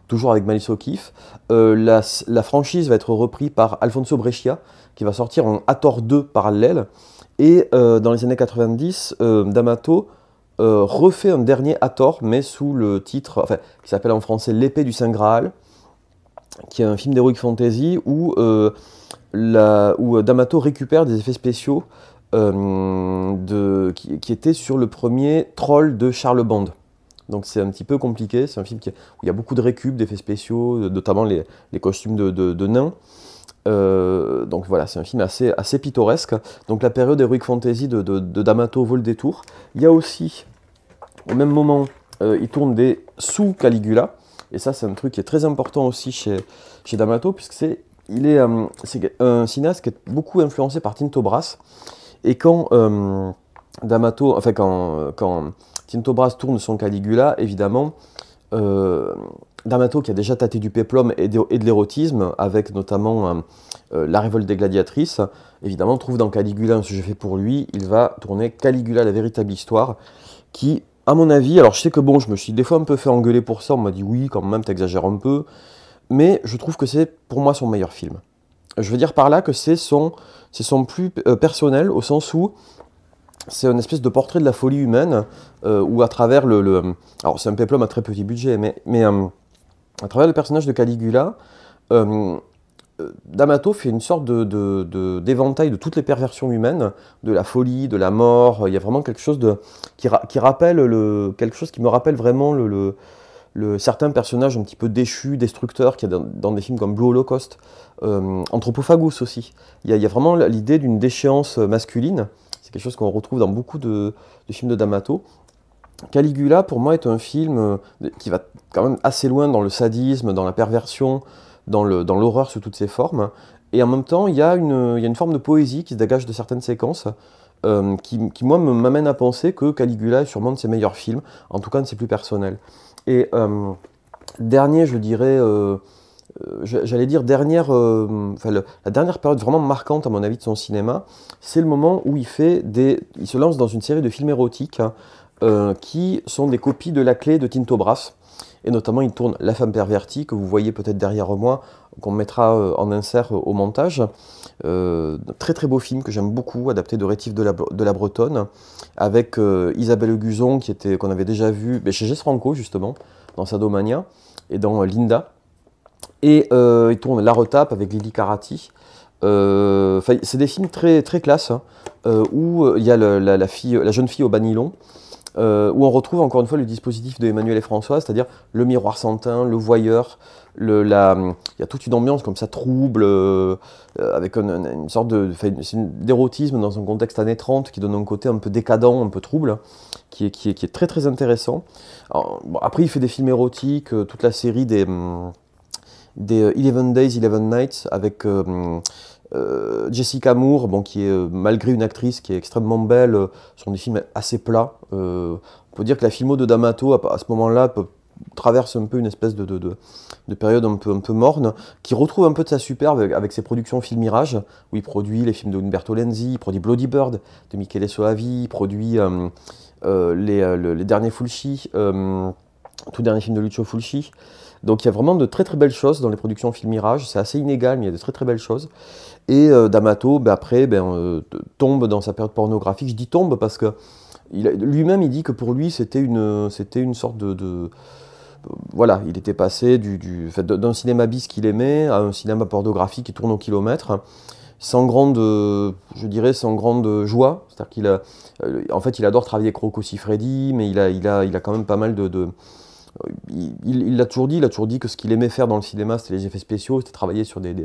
Speaker 1: toujours avec Miles O'Keeffe. La franchise va être reprise par Alfonso Brescia, qui va sortir en Hathor 2 parallèle. Et dans les années 90, D'Amato refait un dernier Hathor, mais sous le titre, enfin, qui s'appelle en français L'épée du Saint Graal, qui est un film d'heroic fantasy où D'Amato récupère des effets spéciaux qui étaient sur le premier Troll de Charles Band. Donc c'est un petit peu compliqué, c'est un film où il y a beaucoup de récup, d'effets spéciaux, notamment les costumes de nains. Donc voilà, c'est un film assez pittoresque. Donc la période heroic fantasy de D'Amato vaut le détour. Il y a aussi, au même moment, il tourne des sous Caligula. Et ça, c'est un truc qui est très important aussi chez D'Amato, puisque c'est un cinéaste qui est beaucoup influencé par Tinto Brass. Et quand quand Tinto Brass tourne son Caligula, évidemment, D'Amato, qui a déjà tâté du péplum et de l'érotisme, avec notamment La Révolte des Gladiatrices, évidemment, trouve dans Caligula un sujet fait pour lui. Il va tourner Caligula, la véritable histoire, qui, à mon avis, alors je sais que bon, je me suis des fois un peu fait engueuler pour ça, on m'a dit oui, quand même, t'exagères un peu, mais je trouve que c'est pour moi son meilleur film. Je veux dire par là que c'est son plus personnel, au sens où c'est une espèce de portrait de la folie humaine, où à travers alors c'est un péplum à très petit budget, mais à travers le personnage de Caligula, D'Amato fait une sorte d'éventail de toutes les perversions humaines, de la folie, de la mort. Il y a vraiment quelque chose qui rappelle quelque chose qui me rappelle vraiment certains personnages un petit peu déchus, destructeurs, qu'il y a dans des films comme Blue Holocaust, Anthropophagus aussi. Il y a vraiment l'idée d'une déchéance masculine. C'est quelque chose qu'on retrouve dans beaucoup de films de D'Amato. Caligula, pour moi, est un film qui va quand même assez loin dans le sadisme, dans la perversion, dans l'horreur sous toutes ses formes. Et en même temps, il y a une forme de poésie qui se dégage de certaines séquences, qui moi, m'amène à penser que Caligula est sûrement de ses meilleurs films, en tout cas de ses plus personnels. Et dernier, je dirais, j'allais dire la dernière période vraiment marquante, à mon avis, de son cinéma, c'est le moment où il se lance dans une série de films érotiques, qui sont des copies de La Clé de Tinto Brass. Et notamment, il tourne La Femme Pervertie, que vous voyez peut-être derrière moi, qu'on mettra en insert au montage. Très très beau film que j'aime beaucoup, adapté de Rétif de la Bretonne, avec Isabelle Guzon, qu'on avait déjà vu chez Jess Franco, justement, dans Sadomania, et dans Linda. Et il tourne La Retape avec Lily Carati. C'est des films très, très classe, hein, où il y a la jeune fille au banilon, où on retrouve encore une fois le dispositif de Emmanuel et François, c'est-à-dire le miroir sans teint, le voyeur, il y a toute une ambiance comme ça trouble, avec une sorte d'érotisme dans un contexte années 30 qui donne un côté un peu décadent, un peu trouble, qui est très très intéressant. Alors, après, il fait des films érotiques, toute la série des 11 Days, 11 Nights, avec Jessica Moore, bon, qui est, malgré une actrice qui est extrêmement belle, sont des films assez plats. On peut dire que la filmo de D'Amato, à ce moment-là, traverse un peu une espèce de période un peu morne, qui retrouve un peu de sa superbe avec ses productions Film Mirage, où il produit les films de Umberto Lenzi, il produit Bloody Bird de Michele Soavi, il produit les derniers Fulci, tout dernier film de Lucio Fulci. Donc il y a vraiment de très très belles choses dans les productions Film Mirage, c'est assez inégal, mais il y a de très très belles choses. Et D'Amato, après, tombe dans sa période pornographique. Je dis tombe parce que lui-même, il dit que pour lui, c'était une sorte voilà, il était passé d'un cinéma bis qu'il aimait à un cinéma pornographique qui tourne au kilomètre, sans grande, je dirais, sans grande joie. C'est-à-dire en fait, il adore travailler avec Rocco Siffredi, mais il a quand même pas mal il l'a toujours dit que ce qu'il aimait faire dans le cinéma, c'était les effets spéciaux, c'était travailler sur des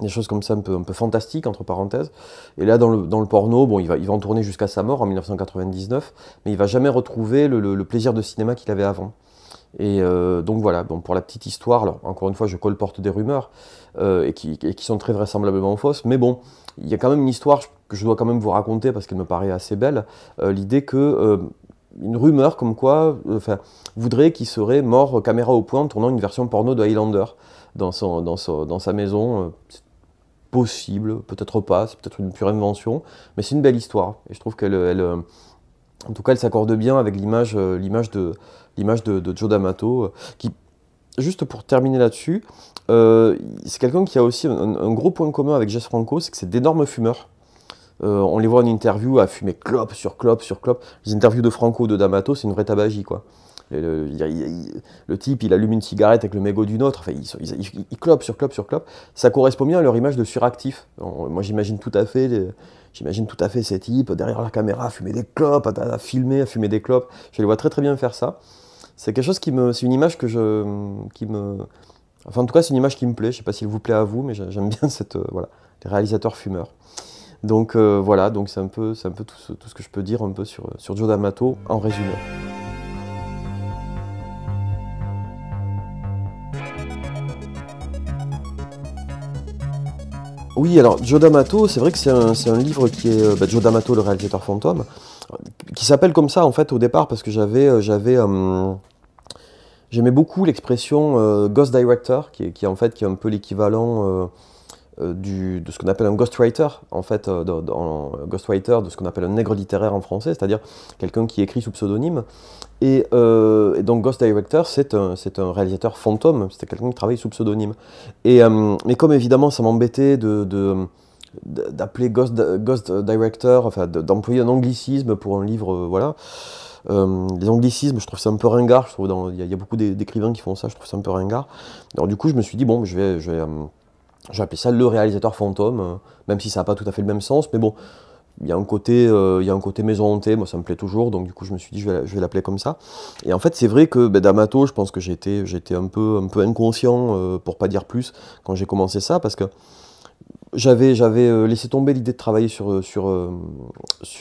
Speaker 1: choses comme ça un peu fantastiques, entre parenthèses. Et là, dans le porno, bon, il va en tourner jusqu'à sa mort en 1999, mais il va jamais retrouver le plaisir de cinéma qu'il avait avant. Et donc voilà, bon, pour la petite histoire, alors, encore une fois, je colporte des rumeurs et qui sont très vraisemblablement fausses, mais bon, il y a quand même une histoire que je dois quand même vous raconter parce qu'elle me paraît assez belle, l'idée que une rumeur comme quoi voudrait qu'il serait mort caméra au point en tournant une version porno de Highlander dans sa maison. C'est possible, peut-être pas, c'est peut-être une pure invention, mais c'est une belle histoire. Et je trouve en tout cas, elle s'accorde bien avec l'image de Joe D'Amato, qui, juste pour terminer là-dessus, c'est quelqu'un qui a aussi un gros point commun avec Jess Franco, c'est que c'est d'énormes fumeurs. On les voit en interview à fumer clope sur clope sur clope. Les interviews de Franco, de D'Amato, c'est une vraie tabagie, quoi. Le type, il allume une cigarette avec le mégot d'une autre, enfin, il clope sur clope sur clope. Ça correspond bien à leur image de suractif. Moi, j'imagine tout à fait ces types derrière la caméra à fumer des clopes, à filmer, à fumer des clopes. Je les vois très très bien faire ça. C'est quelque chose c'est une image enfin, en tout cas, c'est une image qui me plaît. Je sais pas s'il vous plaît à vous, mais j'aime bien voilà, les réalisateurs fumeurs. Donc voilà, donc c'est un peu tout ce que je peux dire un peu sur Joe D'Amato en résumé. Oui, alors Joe D'Amato, c'est vrai que c'est un livre qui est Joe D'Amato, le réalisateur fantôme, qui s'appelle comme ça en fait au départ parce que j'aimais beaucoup l'expression Ghost Director, qui est en fait qui est un peu l'équivalent de ce qu'on appelle un ghostwriter, en fait, ghostwriter, de ce qu'on appelle un nègre littéraire en français, c'est-à-dire quelqu'un qui écrit sous pseudonyme. Et donc Ghost Director, c'est un réalisateur fantôme, c'est quelqu'un qui travaille sous pseudonyme. Mais comme évidemment ça m'embêtait d'appeler Ghost Director, enfin d'employer un anglicisme pour un livre, voilà. Les anglicismes, je trouve ça un peu ringard, je trouve il y a beaucoup d'écrivains qui font ça, je trouve ça un peu ringard. Alors du coup, je me suis dit, bon, je vais appeler ça le réalisateur fantôme, même si ça n'a pas tout à fait le même sens, mais bon, il y a un côté maison hantée, moi ça me plaît toujours, donc du coup je me suis dit je vais l'appeler comme ça. Et en fait c'est vrai que D'Amato, je pense que j'étais un peu inconscient, pour pas dire plus, quand j'ai commencé ça, parce que j'avais laissé tomber l'idée de travailler sur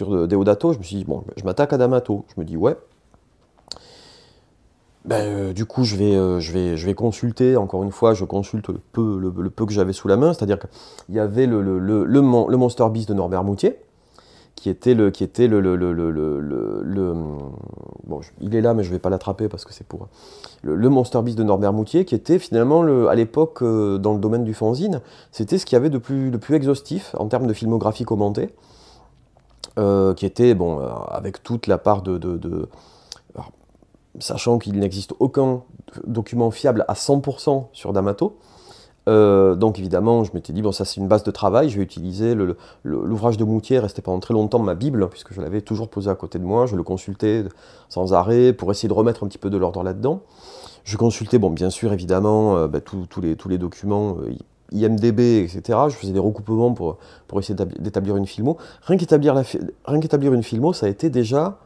Speaker 1: Deodato. Je me suis dit bon, je m'attaque à D'Amato. Je me dis ouais. Du coup, je vais consulter, encore une fois, je consulte le peu que j'avais sous la main, c'est-à-dire qu'il y avait le Monster Beast de Norbert Moutier, qui était bon, il est là, mais je vais pas l'attraper parce que c'est pour le Monster Beast de Norbert Moutier, qui était finalement, à l'époque, dans le domaine du fanzine, c'était ce qu'il y avait de plus exhaustif en termes de filmographie commentée, qui était, bon, avec toute la part alors, sachant qu'il n'existe aucun document fiable à 100% sur D'Amato. Donc évidemment, je m'étais dit, bon, ça c'est une base de travail, je vais utiliser l'ouvrage de Moutier, restait pendant très longtemps ma Bible, puisque je l'avais toujours posé à côté de moi, je le consultais sans arrêt pour essayer de remettre un petit peu de l'ordre là-dedans. Je consultais, bon, bien sûr, évidemment, tous les documents, IMDB, etc. Je faisais des recoupements pour essayer d'établir une filmo. Rien qu'établir une filmo, ça a été déjà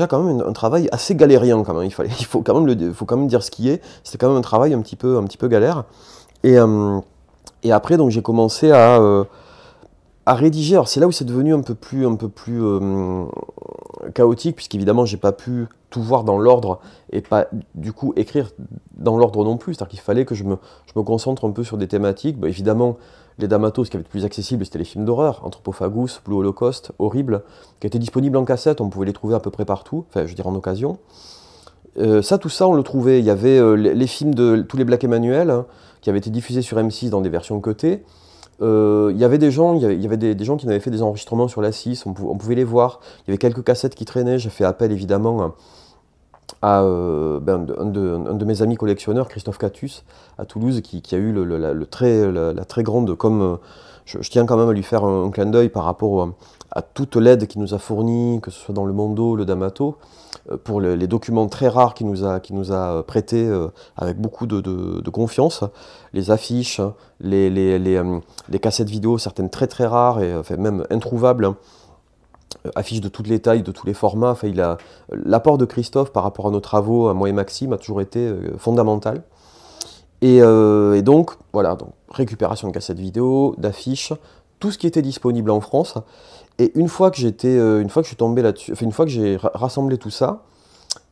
Speaker 1: quand même un travail assez galérien quand même. Il faut quand même dire ce qui est. C'était quand même un travail un petit peu galère. Et après, donc j'ai commencé à rédiger. Alors c'est là où c'est devenu un peu plus chaotique, puisqu'évidemment j'ai pas pu tout voir dans l'ordre et pas du coup écrire dans l'ordre non plus. C'est-à-dire qu'il fallait que je me concentre un peu sur des thématiques. Bah, évidemment, les D'Amato, ce qui avait de plus accessible, c'était les films d'horreur, Anthropophagus, Blue Holocaust, Horrible, qui étaient disponibles en cassette, on pouvait les trouver à peu près partout, enfin je veux dire en occasion. Tout ça, on le trouvait. Il y avait les films de tous les Black Emmanuel, hein, qui avaient été diffusés sur M6 dans des versions cutées. Il y avait des gens, il y avait des gens qui avaient fait des enregistrements sur la 6, on pouvait les voir. Il y avait quelques cassettes qui traînaient. J'ai fait appel évidemment à un de mes amis collectionneurs, Christophe Catus, à Toulouse, qui a eu la très grande, je tiens quand même à lui faire un clin d'œil par rapport à toute l'aide qu'il nous a fournie, que ce soit dans le Mondo, le D'Amato, pour les documents très rares qu'il nous a prêtés avec beaucoup de confiance, les affiches, les cassettes vidéo, certaines très très rares et enfin, même introuvables, hein, affiches de toutes les tailles, de tous les formats. Enfin, l'apport de Christophe par rapport à nos travaux, à moi et Maxime, a toujours été fondamental. Et donc, voilà, donc, récupération de cassettes vidéo, d'affiches, tout ce qui était disponible en France. Et une fois que je suis tombé là-dessus, enfin, une fois que j'ai rassemblé tout ça,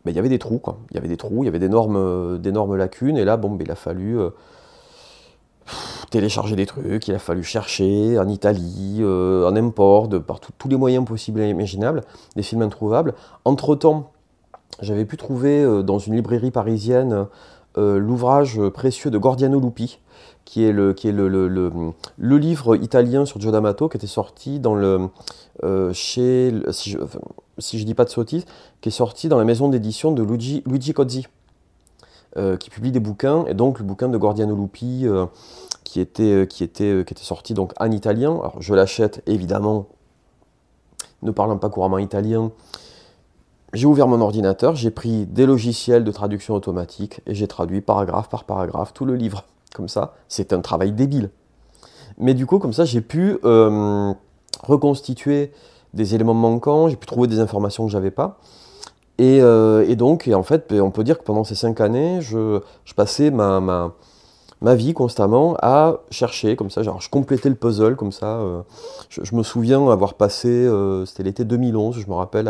Speaker 1: ben, il y avait des trous, quoi. Il y avait des trous, il y avait d'énormes lacunes. Et là, bon, ben, il a fallu télécharger des trucs, il a fallu chercher en Italie, en import, par tous les moyens possibles et imaginables, des films introuvables. Entre-temps, j'avais pu trouver dans une librairie parisienne l'ouvrage précieux de Gordiano Lupi, qui est le livre italien sur Joe D'Amato, qui était sorti dans si je dis pas de sottises, qui est sorti dans la maison d'édition de Luigi Cozzi, qui publie des bouquins, et donc le bouquin de Gordiano Lupi, qui était sorti donc en italien. Alors je l'achète évidemment, ne parlant pas couramment italien. J'ai ouvert mon ordinateur, j'ai pris des logiciels de traduction automatique et j'ai traduit paragraphe par paragraphe tout le livre. Comme ça, c'est un travail débile. Mais du coup, comme ça, j'ai pu reconstituer des éléments manquants, j'ai pu trouver des informations que j'avais pas. Et en fait, on peut dire que pendant ces 5 années, je passais ma vie constamment à chercher, comme ça, genre je complétais le puzzle, comme ça. Je me souviens avoir passé, c'était l'été 2011, je me rappelle,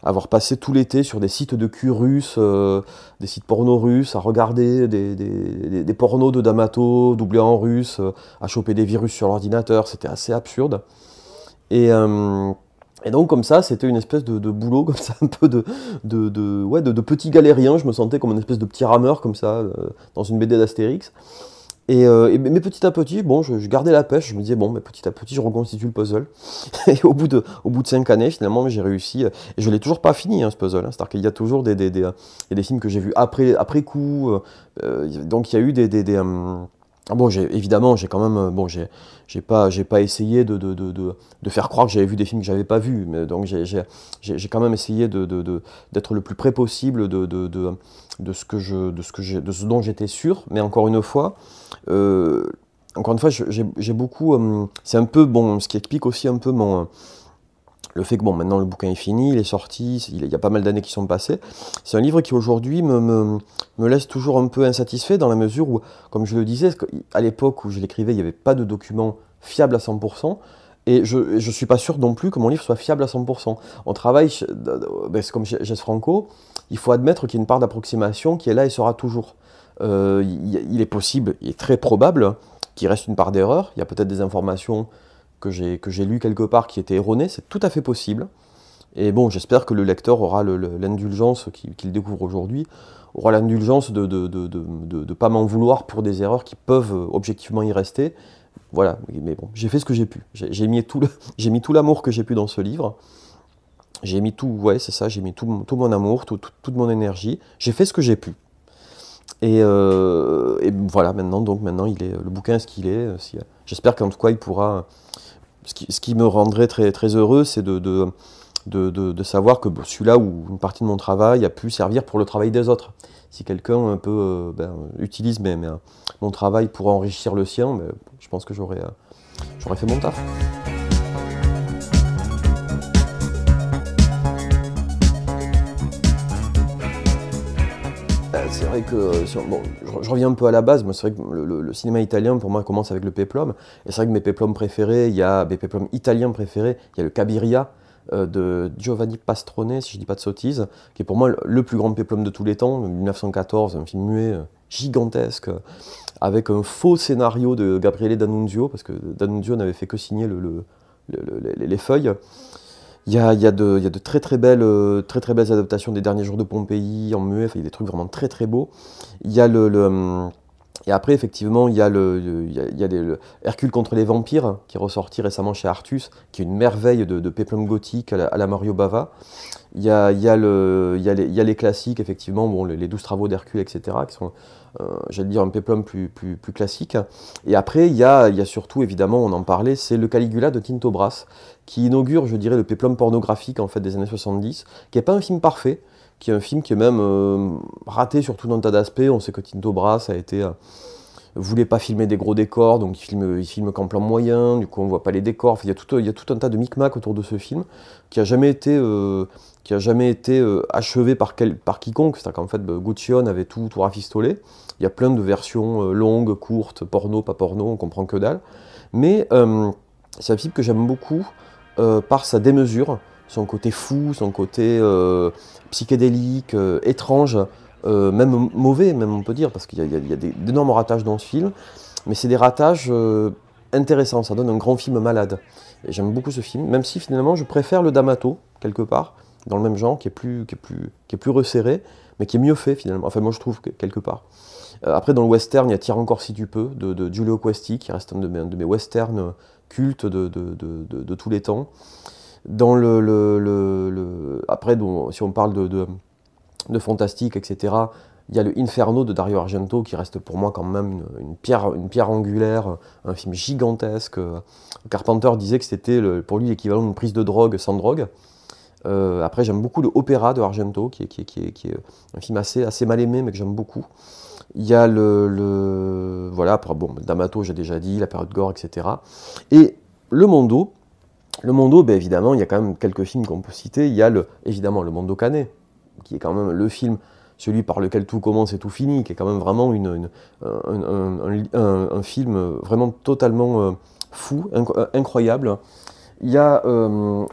Speaker 1: avoir passé tout l'été sur des sites de cul russes, des sites porno russes, à regarder des pornos de D'Amato doublés en russe, à choper des virus sur l'ordinateur, c'était assez absurde. Et donc comme ça, c'était une espèce de boulot, comme ça, un peu de petit galérien. Je me sentais comme une espèce de petit rameur, comme ça, dans une BD d'Astérix. Mais petit à petit, bon, je gardais la pêche, je me disais, bon, mais petit à petit, je reconstitue le puzzle. Et au bout de 5 années, finalement, j'ai réussi, et je ne l'ai toujours pas fini, hein, ce puzzle. Hein. C'est-à-dire qu'il y a toujours il y a des films que j'ai vus après coup, donc il y a eu bon, évidemment, j'ai quand même, bon, j'ai pas essayé de faire croire que j'avais vu des films que j'avais pas vus, mais donc j'ai quand même essayé d'être le plus près possible de ce dont j'étais sûr. Mais encore une fois, j'ai beaucoup, c'est un peu bon, ce qui explique aussi un peu le fait que bon, maintenant le bouquin est fini, il est sorti, il y a pas mal d'années qui sont passées. C'est un livre qui aujourd'hui me laisse toujours un peu insatisfait dans la mesure où, comme je le disais, à l'époque où je l'écrivais, il n'y avait pas de document fiable à 100%, et je ne suis pas sûr non plus que mon livre soit fiable à 100%. On travaille, c'est comme chez Jess Franco, il faut admettre qu'il y a une part d'approximation qui est là et sera toujours. Il est possible, il est très probable qu'il reste une part d'erreur, il y a peut-être des informations que j'ai lues quelque part qui étaient erronées, c'est tout à fait possible. Et bon, j'espère que le lecteur aura l'indulgence qu'il découvre aujourd'hui, aura l'indulgence de ne pas m'en vouloir pour des erreurs qui peuvent objectivement y rester. Voilà, mais bon, j'ai fait ce que j'ai pu. J'ai mis tout l'amour que j'ai pu dans ce livre. J'ai mis tout, ouais, c'est ça, j'ai mis tout mon amour, toute mon énergie. J'ai fait ce que j'ai pu. Et voilà, maintenant, le bouquin est ce qu'il est. J'espère qu'en tout cas, il pourra... Ce qui me rendrait très, très heureux, c'est de savoir que celui-là, ou une partie de mon travail, a pu servir pour le travail des autres. Si quelqu'un un peu utilise mon travail pour enrichir le sien, je pense que j'aurais fait mon taf. C'est vrai que, bon, je reviens un peu à la base, mais c'est vrai que le cinéma italien, pour moi, commence avec le péplum. Et c'est vrai que mes péplums préférés, il y a mes péplums italiens préférés, il y a le Cabiria, de Giovanni Pastrone, si je ne dis pas de sottises, qui est pour moi le plus grand péplum de tous les temps, 1914, un film muet gigantesque, avec un faux scénario de Gabriele D'Annunzio, parce que D'Annunzio n'avait fait que signer les feuilles. Il y a de très belles adaptations des Derniers jours de Pompéi en muet, enfin, il y a des trucs vraiment très très beaux. Il y a et après, effectivement, il y a le Hercule contre les vampires, qui est ressorti récemment chez Artus, qui est une merveille de péplum gothique à la Mario Bava. Il y a les classiques, effectivement, bon, les 12 travaux d'Hercule, etc., qui sont, j'allais dire, un péplum plus classique. Et après, il y a surtout, évidemment, on en parlait, c'est le Caligula de Tinto Brass, qui inaugure, je dirais, le péplum pornographique en fait, des années 70, qui n'est pas un film parfait, qui est un film qui est même raté sur tout un tas d'aspects. On sait que Tinto Brass voulait pas filmer des gros décors, donc il filme qu'en plan moyen, du coup on voit pas les décors. Enfin, il y a tout un tas de micmacs autour de ce film, qui a jamais été achevé par quiconque. C'est-à-dire qu'en fait, Guccione avait tout rafistolé. Il y a plein de versions longues, courtes, porno, pas porno, on comprend que dalle. Mais c'est un film que j'aime beaucoup par sa démesure, son côté fou, son côté psychédélique, étrange, même mauvais, même on peut dire, parce qu'il y a d'énormes ratages dans ce film, mais c'est des ratages intéressants, ça donne un grand film malade. Et j'aime beaucoup ce film, même si finalement je préfère le D'Amato, quelque part, dans le même genre, qui est plus resserré, mais qui est mieux fait finalement, enfin moi je trouve, quelque part. Après dans le western, il y a Tire encore si tu peux, de Giulio Questi, qui reste un de mes westerns cultes de tous les temps. Dans après, si on parle de fantastique, etc., il y a le Inferno de Dario Argento, qui reste pour moi quand même une pierre angulaire, un film gigantesque. Carpenter disait que c'était pour lui l'équivalent d'une prise de drogue sans drogue. Après, j'aime beaucoup le Opéra de Argento, qui est un film assez mal aimé, mais que j'aime beaucoup. Il y a voilà, après, bon, D'Amato, j'ai déjà dit, la période gore, etc. Et le Mondo, ben évidemment, il y a quand même quelques films qu'on peut citer. Il y a évidemment le Mondo Cane, qui est quand même le film, celui par lequel tout commence et tout finit, qui est quand même vraiment un film vraiment totalement fou, incroyable. Il y a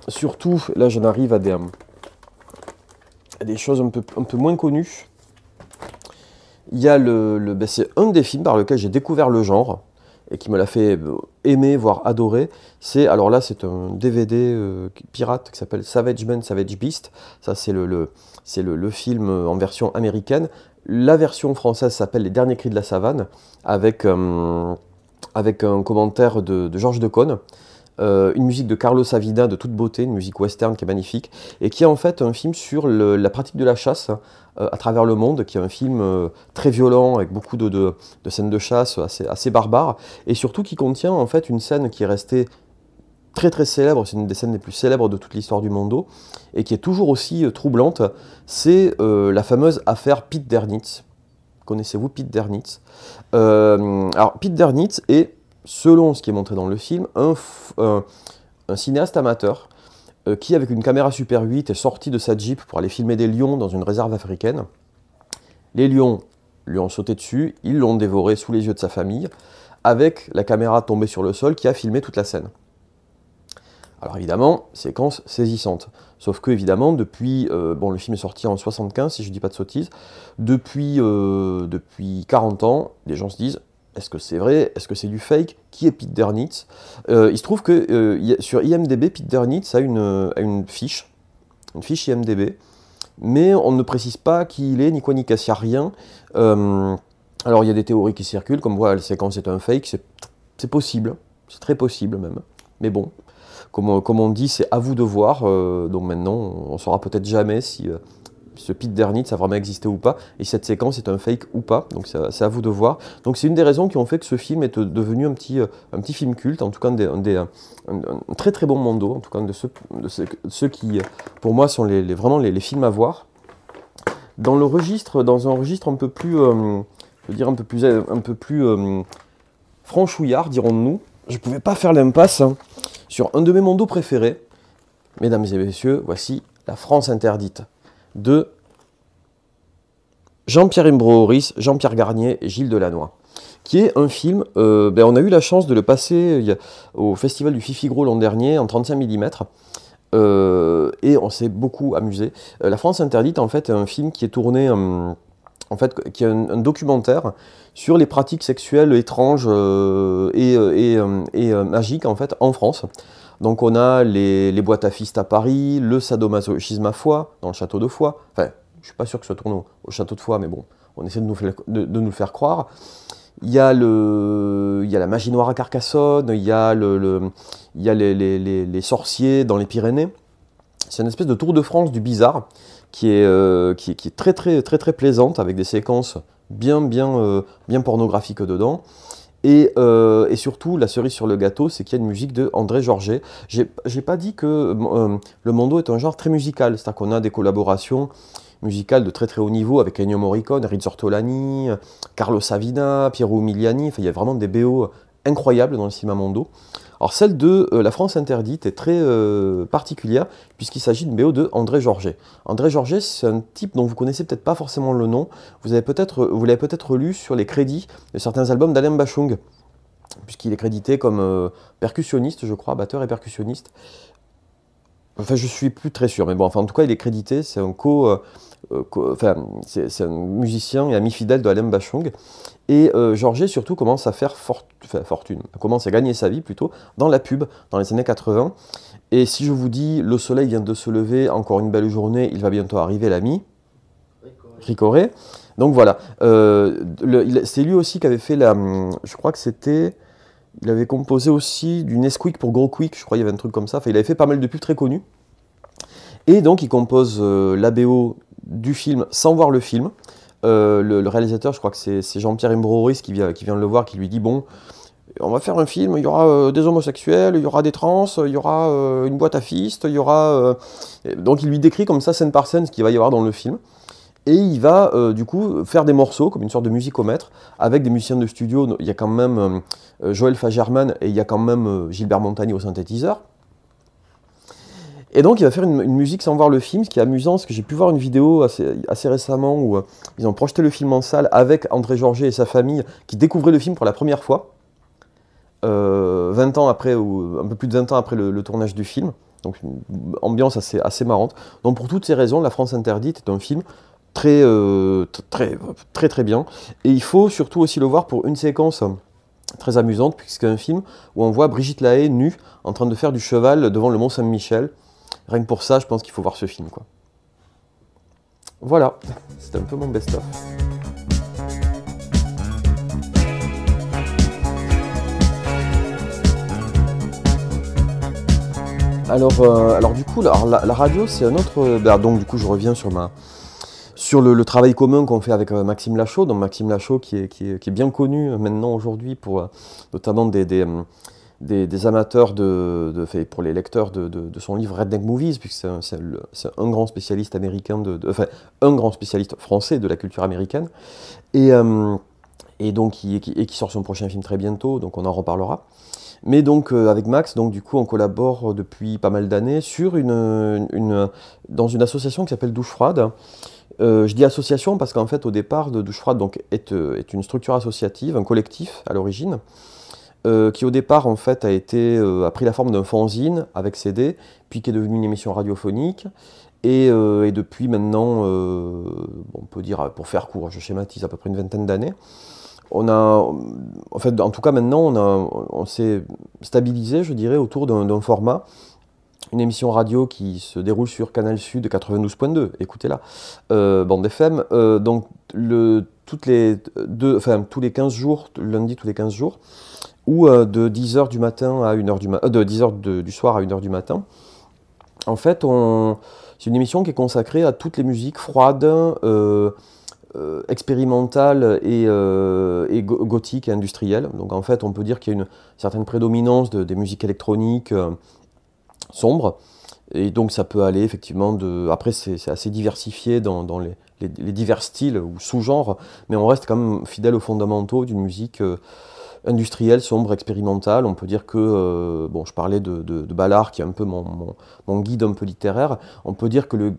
Speaker 1: surtout, là j'en arrive à des choses un peu moins connues. Il y a ben c'est un des films par lequel j'ai découvert le genre, et qui me l'a fait aimer, voire adorer. Alors là, c'est un DVD pirate qui s'appelle Savage Man, Savage Beast. Ça, c'est le film en version américaine. La version française s'appelle Les Derniers Cris de la Savane, avec un commentaire de Georges Decaune. Une musique de Carlos Savina de toute beauté, une musique western qui est magnifique, et qui est en fait un film sur la pratique de la chasse à travers le monde, qui est un film très violent, avec beaucoup de scènes de chasse assez barbares, et surtout qui contient en fait une scène qui est restée très célèbre, c'est une des scènes les plus célèbres de toute l'histoire du Mondo, et qui est toujours aussi troublante, c'est la fameuse affaire Pete Dernitz. Connaissez-vous Pete Dernitz? Alors Pete Dernitz est, selon ce qui est montré dans le film, un cinéaste amateur qui, avec une caméra Super 8, est sorti de sa Jeep pour aller filmer des lions dans une réserve africaine. Les lions lui ont sauté dessus, ils l'ont dévoré sous les yeux de sa famille, avec la caméra tombée sur le sol qui a filmé toute la scène. Alors évidemment, séquence saisissante. Sauf que, évidemment, depuis... bon, le film est sorti en 75, si je ne dis pas de sottises. Depuis 40 ans, les gens se disent... Est-ce que c'est vrai? Est-ce que c'est du fake? Qui est Pete Dernitz? Il se trouve que sur IMDb, Pete Dernitz a une fiche IMDb, mais on ne précise pas qui il est, ni quoi ni qu'est-ce, il n'y a rien. Alors il y a des théories qui circulent, comme quoi la séquence est un fake, c'est possible, c'est très possible même, mais bon, comme on dit, c'est à vous de voir, donc maintenant on saura peut-être jamais si... ce Pete Dernitz a vraiment existé ou pas, et cette séquence est un fake ou pas, donc c'est à vous de voir. Donc c'est une des raisons qui ont fait que ce film est devenu un petit film culte, en tout cas un très bon Mondo, en tout cas de ceux qui, pour moi, sont vraiment les films à voir. Dans un registre un peu plus, je veux dire un peu plus franchouillard, dirons-nous, je ne pouvais pas faire l'impasse sur un de mes Mondos préférés. Mesdames et messieurs, voici La France interdite, de Jean-Pierre Imbrohoris, Jean-Pierre Garnier et Gilles Delannoy, qui est un film, on a eu la chance de le passer au Festival du Fifi Gros l'an dernier en 35 mm, Et on s'est beaucoup amusé. La France interdite, en fait, est un film qui est tourné, en fait, qui est un documentaire sur les pratiques sexuelles étranges et magiques, en fait, en France. Donc on a les boîtes à fistes à Paris, le sadomasochisme à Foix, dans le château de Foix. Enfin, je suis pas sûr que ce soit tourné au château de Foix, mais bon, on essaie de nous le faire croire. Il y a la magie noire à Carcassonne, il y a les sorciers dans les Pyrénées. C'est une espèce de tour de France du bizarre qui est très très très très plaisante, avec des séquences bien pornographiques dedans. Et surtout, la cerise sur le gâteau, c'est qu'il y a une musique de André Georget. J'ai pas dit que le Mondo est un genre très musical, c'est-à-dire qu'on a des collaborations musicales de très très haut niveau avec Ennio Morricone, Riz Ortolani, Carlo Savina, Piero Umiliani. Enfin, il y a vraiment des BO incroyables dans le cinéma Mondo. Alors celle de La France interdite est très particulière puisqu'il s'agit d'une BO de André Georget. André Georget, c'est un type dont vous connaissez peut-être pas forcément le nom. Vous l'avez peut-être lu sur les crédits de certains albums d'Alain Bachung, puisqu'il est crédité comme percussionniste, je crois, batteur et percussionniste. Enfin, je suis plus très sûr, mais bon, enfin, en tout cas, il est crédité. C'est un c'est un musicien et ami fidèle de Alain Bachung. Et Georget, surtout, commence à faire fortune, commence à gagner sa vie plutôt dans la pub, dans les années 80. Et si je vous dis, le soleil vient de se lever, encore une belle journée, il va bientôt arriver l'ami, Ricoré. Donc voilà, c'est lui aussi qui avait fait je crois que c'était, il avait composé aussi du Nesquik pour Gros Quick, je crois qu'il y avait un truc comme ça. Enfin, il avait fait pas mal de pubs très connus. Et donc il compose la BO du film sans voir le film. Le réalisateur, je crois que c'est Jean-Pierre Imbroris qui vient de le voir, qui lui dit bon, on va faire un film, il y aura des homosexuels, il y aura des trans, il y aura une boîte à fistes, il y aura... Donc il lui décrit comme ça, scène par scène, ce qu'il va y avoir dans le film. Et il va du coup faire des morceaux, comme une sorte de musicomètre, avec des musiciens de studio. Il y a quand même Joël Fagerman et il y a quand même Gilbert Montagny au synthétiseur. Et donc il va faire une musique sans voir le film, ce qui est amusant, parce que j'ai pu voir une vidéo assez récemment où ils ont projeté le film en salle avec André Georget et sa famille qui découvraient le film pour la première fois, 20 ans après, ou un peu plus de 20 ans après le tournage du film. Donc une ambiance assez marrante. Donc pour toutes ces raisons, La France interdite est un film très très bien. Et il faut surtout aussi le voir pour une séquence très amusante, puisque c'est un film où on voit Brigitte Lahaie nue en train de faire du cheval devant le Mont Saint-Michel. Rien que pour ça, je pense qu'il faut voir ce film, quoi. Voilà, c'était un peu mon best-of. Alors du coup, la radio, c'est un autre... donc du coup, je reviens sur le travail commun qu'on fait avec Maxime Lachaud. Donc Maxime Lachaud qui est bien connu maintenant aujourd'hui pour notamment des amateurs pour les lecteurs de son livre Redneck Movies, puisque c'est un grand spécialiste américain, un grand spécialiste français de la culture américaine, et donc qui sort son prochain film très bientôt, donc on en reparlera. Mais donc avec Max, donc du coup on collabore depuis pas mal d'années dans une association qui s'appelle Douche Froide. Je dis association parce qu'en fait au départ Douche Froide donc, est une structure associative, un collectif à l'origine, qui au départ en fait a pris la forme d'un fanzine avec CD, puis qui est devenu une émission radiophonique, et depuis maintenant, on peut dire, pour faire court, je schématise, à peu près une vingtaine d'années. En tout cas maintenant, on s'est stabilisé, je dirais, autour d'un format, une émission radio qui se déroule sur Canal Sud 92.2, écoutez-la, bande FM, donc tous les 15 jours, lundi tous les 15 jours, ou de 10h du matin à 1h de 10h du soir à 1h du matin. En fait, c'est une émission qui est consacrée à toutes les musiques froides, expérimentales et gothiques et industrielles. Donc en fait, on peut dire qu'il y a une certaine prédominance des musiques électroniques sombres. Et donc ça peut aller effectivement Après, c'est assez diversifié dans les divers styles ou sous-genres, mais on reste quand même fidèle aux fondamentaux d'une musique industrielle, sombre, expérimentale. On peut dire que, je parlais de Ballard, qui est un peu mon guide un peu littéraire. On peut dire que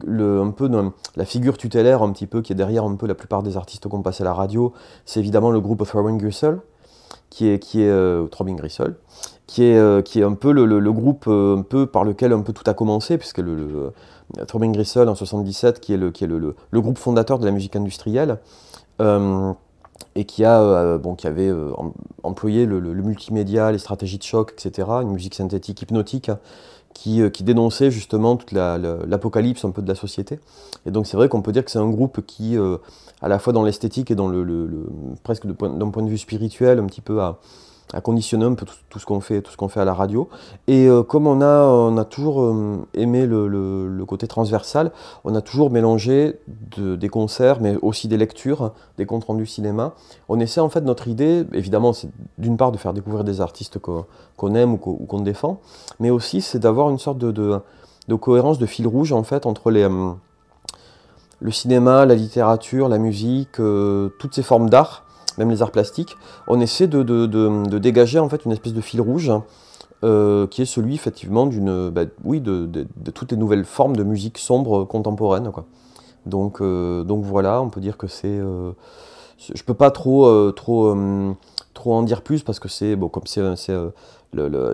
Speaker 1: la figure tutélaire un petit peu, qui est derrière un peu la plupart des artistes qu'on passe à la radio, c'est évidemment le groupe Throbbing Gristle, qui est qui est un peu le groupe un peu par lequel un peu tout a commencé, puisque Throbbing Gristle en 77, qui est le groupe fondateur de la musique industrielle, et qui avait employé le multimédia, les stratégies de choc, etc., une musique synthétique hypnotique, qui dénonçait justement toute l'apocalypse un peu de la société. Et donc c'est vrai qu'on peut dire que c'est un groupe qui, à la fois dans l'esthétique et dans presque d'un point de vue spirituel, un petit peu à conditionner un peu tout ce qu'on fait à la radio. Et comme on a toujours aimé le côté transversal, on a toujours mélangé des concerts, mais aussi des lectures, des comptes rendus cinéma. On essaie en fait, notre idée, évidemment, c'est d'une part de faire découvrir des artistes qu'on aime ou qu'on défend, mais aussi c'est d'avoir une sorte de cohérence, de fil rouge en fait entre le cinéma, la littérature, la musique, toutes ces formes d'art, même les arts plastiques. On essaie de dégager en fait une espèce de fil rouge, qui est celui effectivement de toutes les nouvelles formes de musique sombre contemporaine, quoi. Donc voilà, on peut dire que je peux pas trop en dire plus parce que c'est bon, comme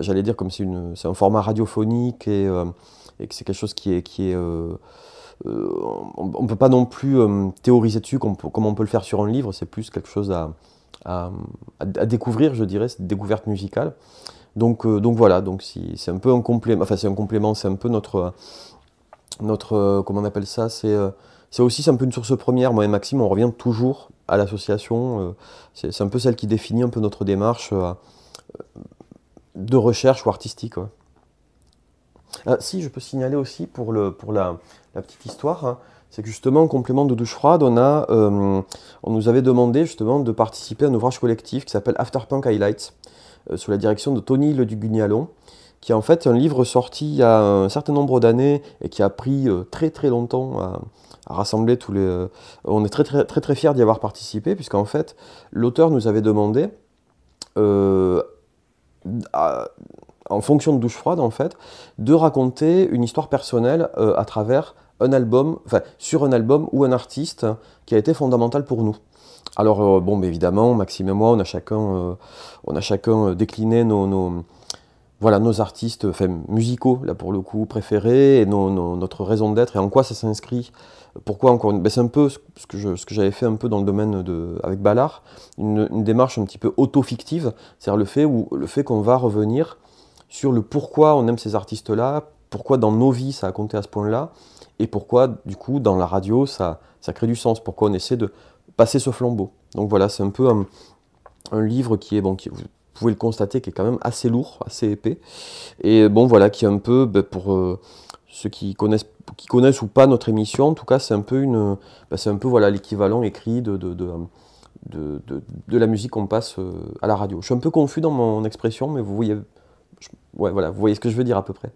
Speaker 1: j'allais dire comme c'est un format radiophonique et que c'est quelque chose qui est on ne peut pas non plus théoriser dessus comme on peut le faire sur un livre, c'est plus quelque chose à découvrir, je dirais, cette découverte musicale. Donc voilà, donc c'est un peu un complément, enfin c'est un complément, c'est un peu notre comment on appelle ça, c'est un peu une source première. Moi et Maxime, on revient toujours à l'association, c'est un peu celle qui définit un peu notre démarche de recherche ou artistique. Ouais. Si, je peux signaler aussi pour la petite histoire, hein, c'est que justement, en complément de Douche Froide, on nous avait demandé justement de participer à un ouvrage collectif qui s'appelle Afterpunk Highlights, sous la direction de Tony Le Dugugnalon, qui est en fait un livre sorti il y a un certain nombre d'années et qui a pris très très longtemps à rassembler tous les... on est très très très très fiers d'y avoir participé, puisqu'en fait, l'auteur nous avait demandé, en fonction de Douche Froide, en fait, de raconter une histoire personnelle à travers un album, enfin, sur un album ou un artiste qui a été fondamental pour nous. Alors, bon, évidemment, Maxime et moi, on a chacun décliné nos artistes musicaux, là pour le coup, préférés, et notre raison d'être, et en quoi ça s'inscrit. Pourquoi encore c'est un peu ce que j'avais fait un peu dans le domaine avec Ballard, une démarche un petit peu auto-fictive, c'est-à-dire le fait qu'on va revenir sur le pourquoi on aime ces artistes-là, pourquoi dans nos vies ça a compté à ce point-là, et pourquoi, du coup, dans la radio, ça crée du sens, pourquoi on essaie de passer ce flambeau. Donc voilà, c'est un peu un livre qui est, bon, vous pouvez le constater, qui est quand même assez lourd, assez épais, et bon, voilà, qui est un peu, pour ceux qui connaissent ou pas notre émission, en tout cas, c'est un peu voilà, l'équivalent écrit de la musique qu'on passe à la radio. Je suis un peu confus dans mon expression, mais vous voyez... ouais, voilà, vous voyez ce que je veux dire à peu près.